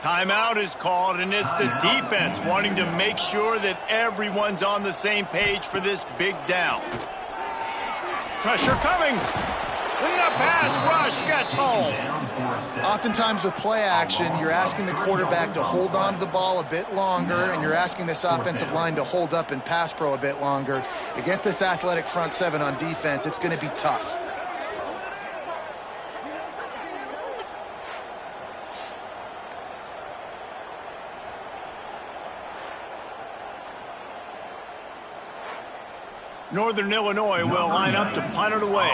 Timeout is called, and it's the defense wanting to make sure that everyone's on the same page for this big down. Pressure coming. The pass rush gets home. Oftentimes with play action, you're asking the quarterback to hold on to the ball a bit longer, and you're asking this offensive line to hold up in pass pro a bit longer. Against this athletic front 7 on defense, it's going to be tough. Northern Illinois will line up to punt it away.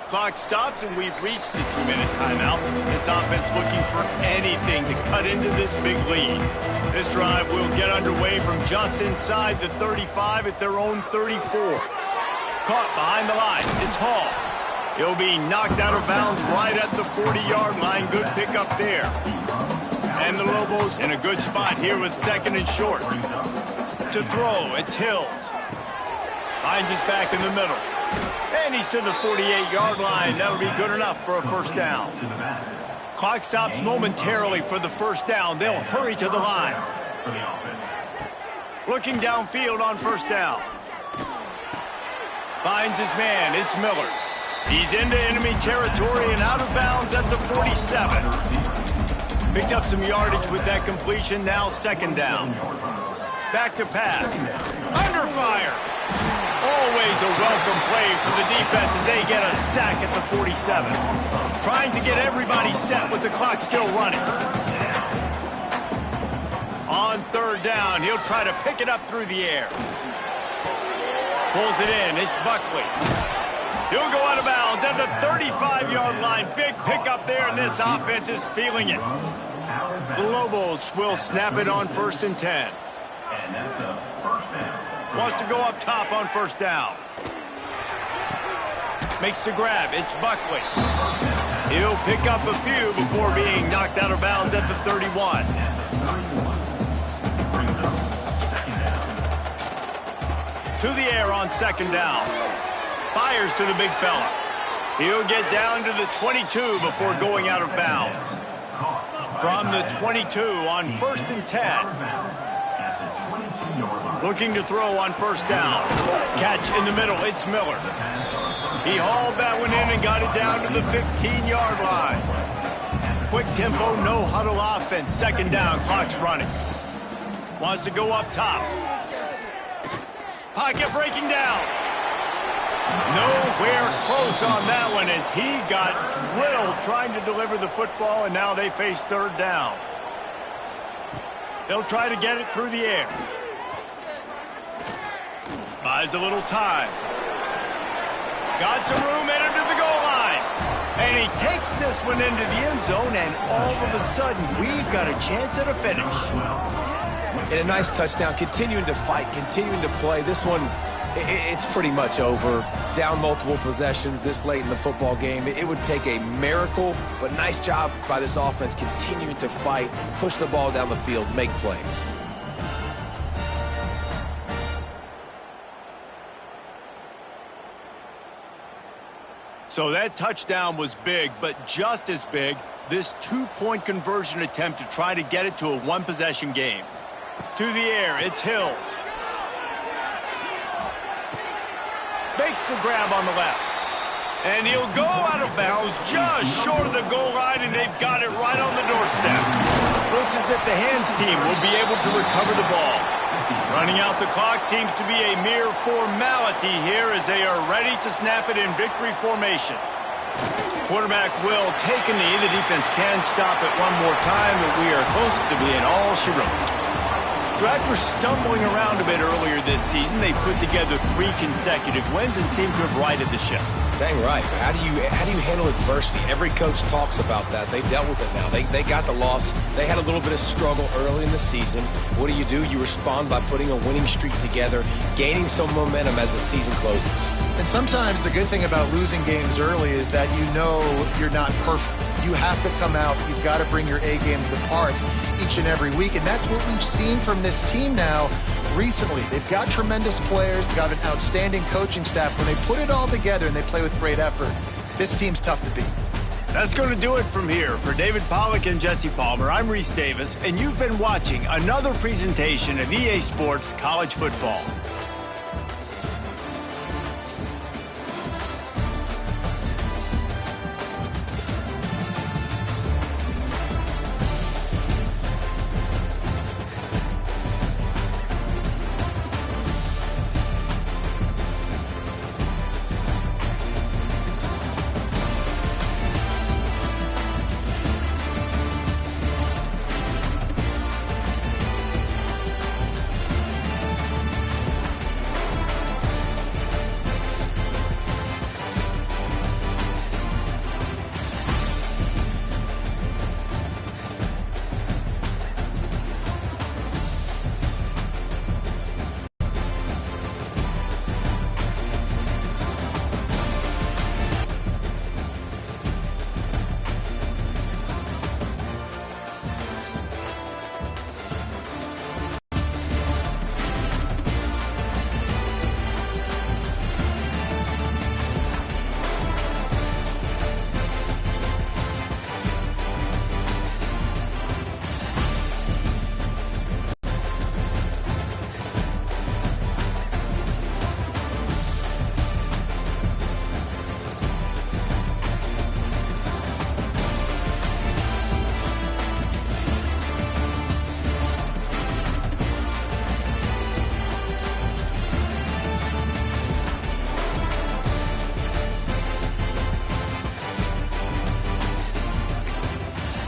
Clock stops, and we've reached the 2-minute timeout. This offense looking for anything to cut into this big lead. This drive will get underway from just inside the 35 at their own 34. Caught behind the line. It's Hall. He'll be knocked out of bounds right at the 40-yard line. Good pickup there. And the Lobos in a good spot here with 2nd and short. To throw, it's Hills. Finds his back in the middle. And he's to the 48-yard line. That'll be good enough for a 1st down. Clock stops momentarily for the 1st down. They'll hurry to the line. Looking downfield on first down. Finds his man. It's Miller. He's into enemy territory and out of bounds at the 47. Picked up some yardage with that completion. Now second down. Back to pass. Under fire. Always a welcome play for the defense as they get a sack at the 47. Trying to get everybody set with the clock still running. On third down, he'll try to pick it up through the air. Pulls it in. It's Buckley. He'll go out of bounds at the 35-yard line. Big pickup there, and this offense is feeling it. The Lobos will snap it on 1st and 10. And that's a first down. Wants to go up top on first down. Makes the grab. It's Buckley. He'll pick up a few before being knocked out of bounds at the 31. To the air on second down. Fires to the big fella. He'll get down to the 22 before going out of bounds. From the 22 on 1st and 10. Looking to throw on first down. Catch in the middle. It's Miller. He hauled that one in and got it down to the 15-yard line. Quick tempo, no huddle offense. Second down, clock's running. Wants to go up top. Pocket breaking down. Nowhere close on that one as he got drilled trying to deliver the football, and now they face third down. They'll try to get it through the air. Buys a little time. Got some room in under the goal line. And he takes this one into the end zone, and all of a sudden, we've got a chance at a finish. And a nice touchdown, continuing to fight, continuing to play. This one, it's pretty much over. Down multiple possessions this late in the football game. It would take a miracle, but nice job by this offense continuing to fight, push the ball down the field, make plays. So that touchdown was big, but just as big, this two-point conversion attempt to try to get it to a one-possession game. To the air, it's Hills. Makes the grab on the left. And he'll go out of bounds just short of the goal line, and they've got it right on the doorstep. Looks as if the hands team will be able to recover the ball. Running out the clock seems to be a mere formality here as they are ready to snap it in victory formation. Quarterback will take a knee. The defense can stop it one more time, but we are close to being all she wrote. So after stumbling around a bit earlier this season, they put together 3 consecutive wins and seem to have righted the ship. Dang right. How do you handle adversity? Every coach talks about that. They dealt with it now. They got the loss. They had a little bit of struggle early in the season. What do? You respond by putting a winning streak together, gaining some momentum as the season closes. And sometimes the good thing about losing games early is that you know you're not perfect. You have to come out. You've got to bring your A game to the park each and every week. And that's what we've seen from this team now recently. They've got tremendous players. They've got an outstanding coaching staff. When they put it all together and they play with great effort, this team's tough to beat. That's going to do it from here. For David Pollack and Jesse Palmer, I'm Reese Davis, and you've been watching another presentation of EA Sports College Football.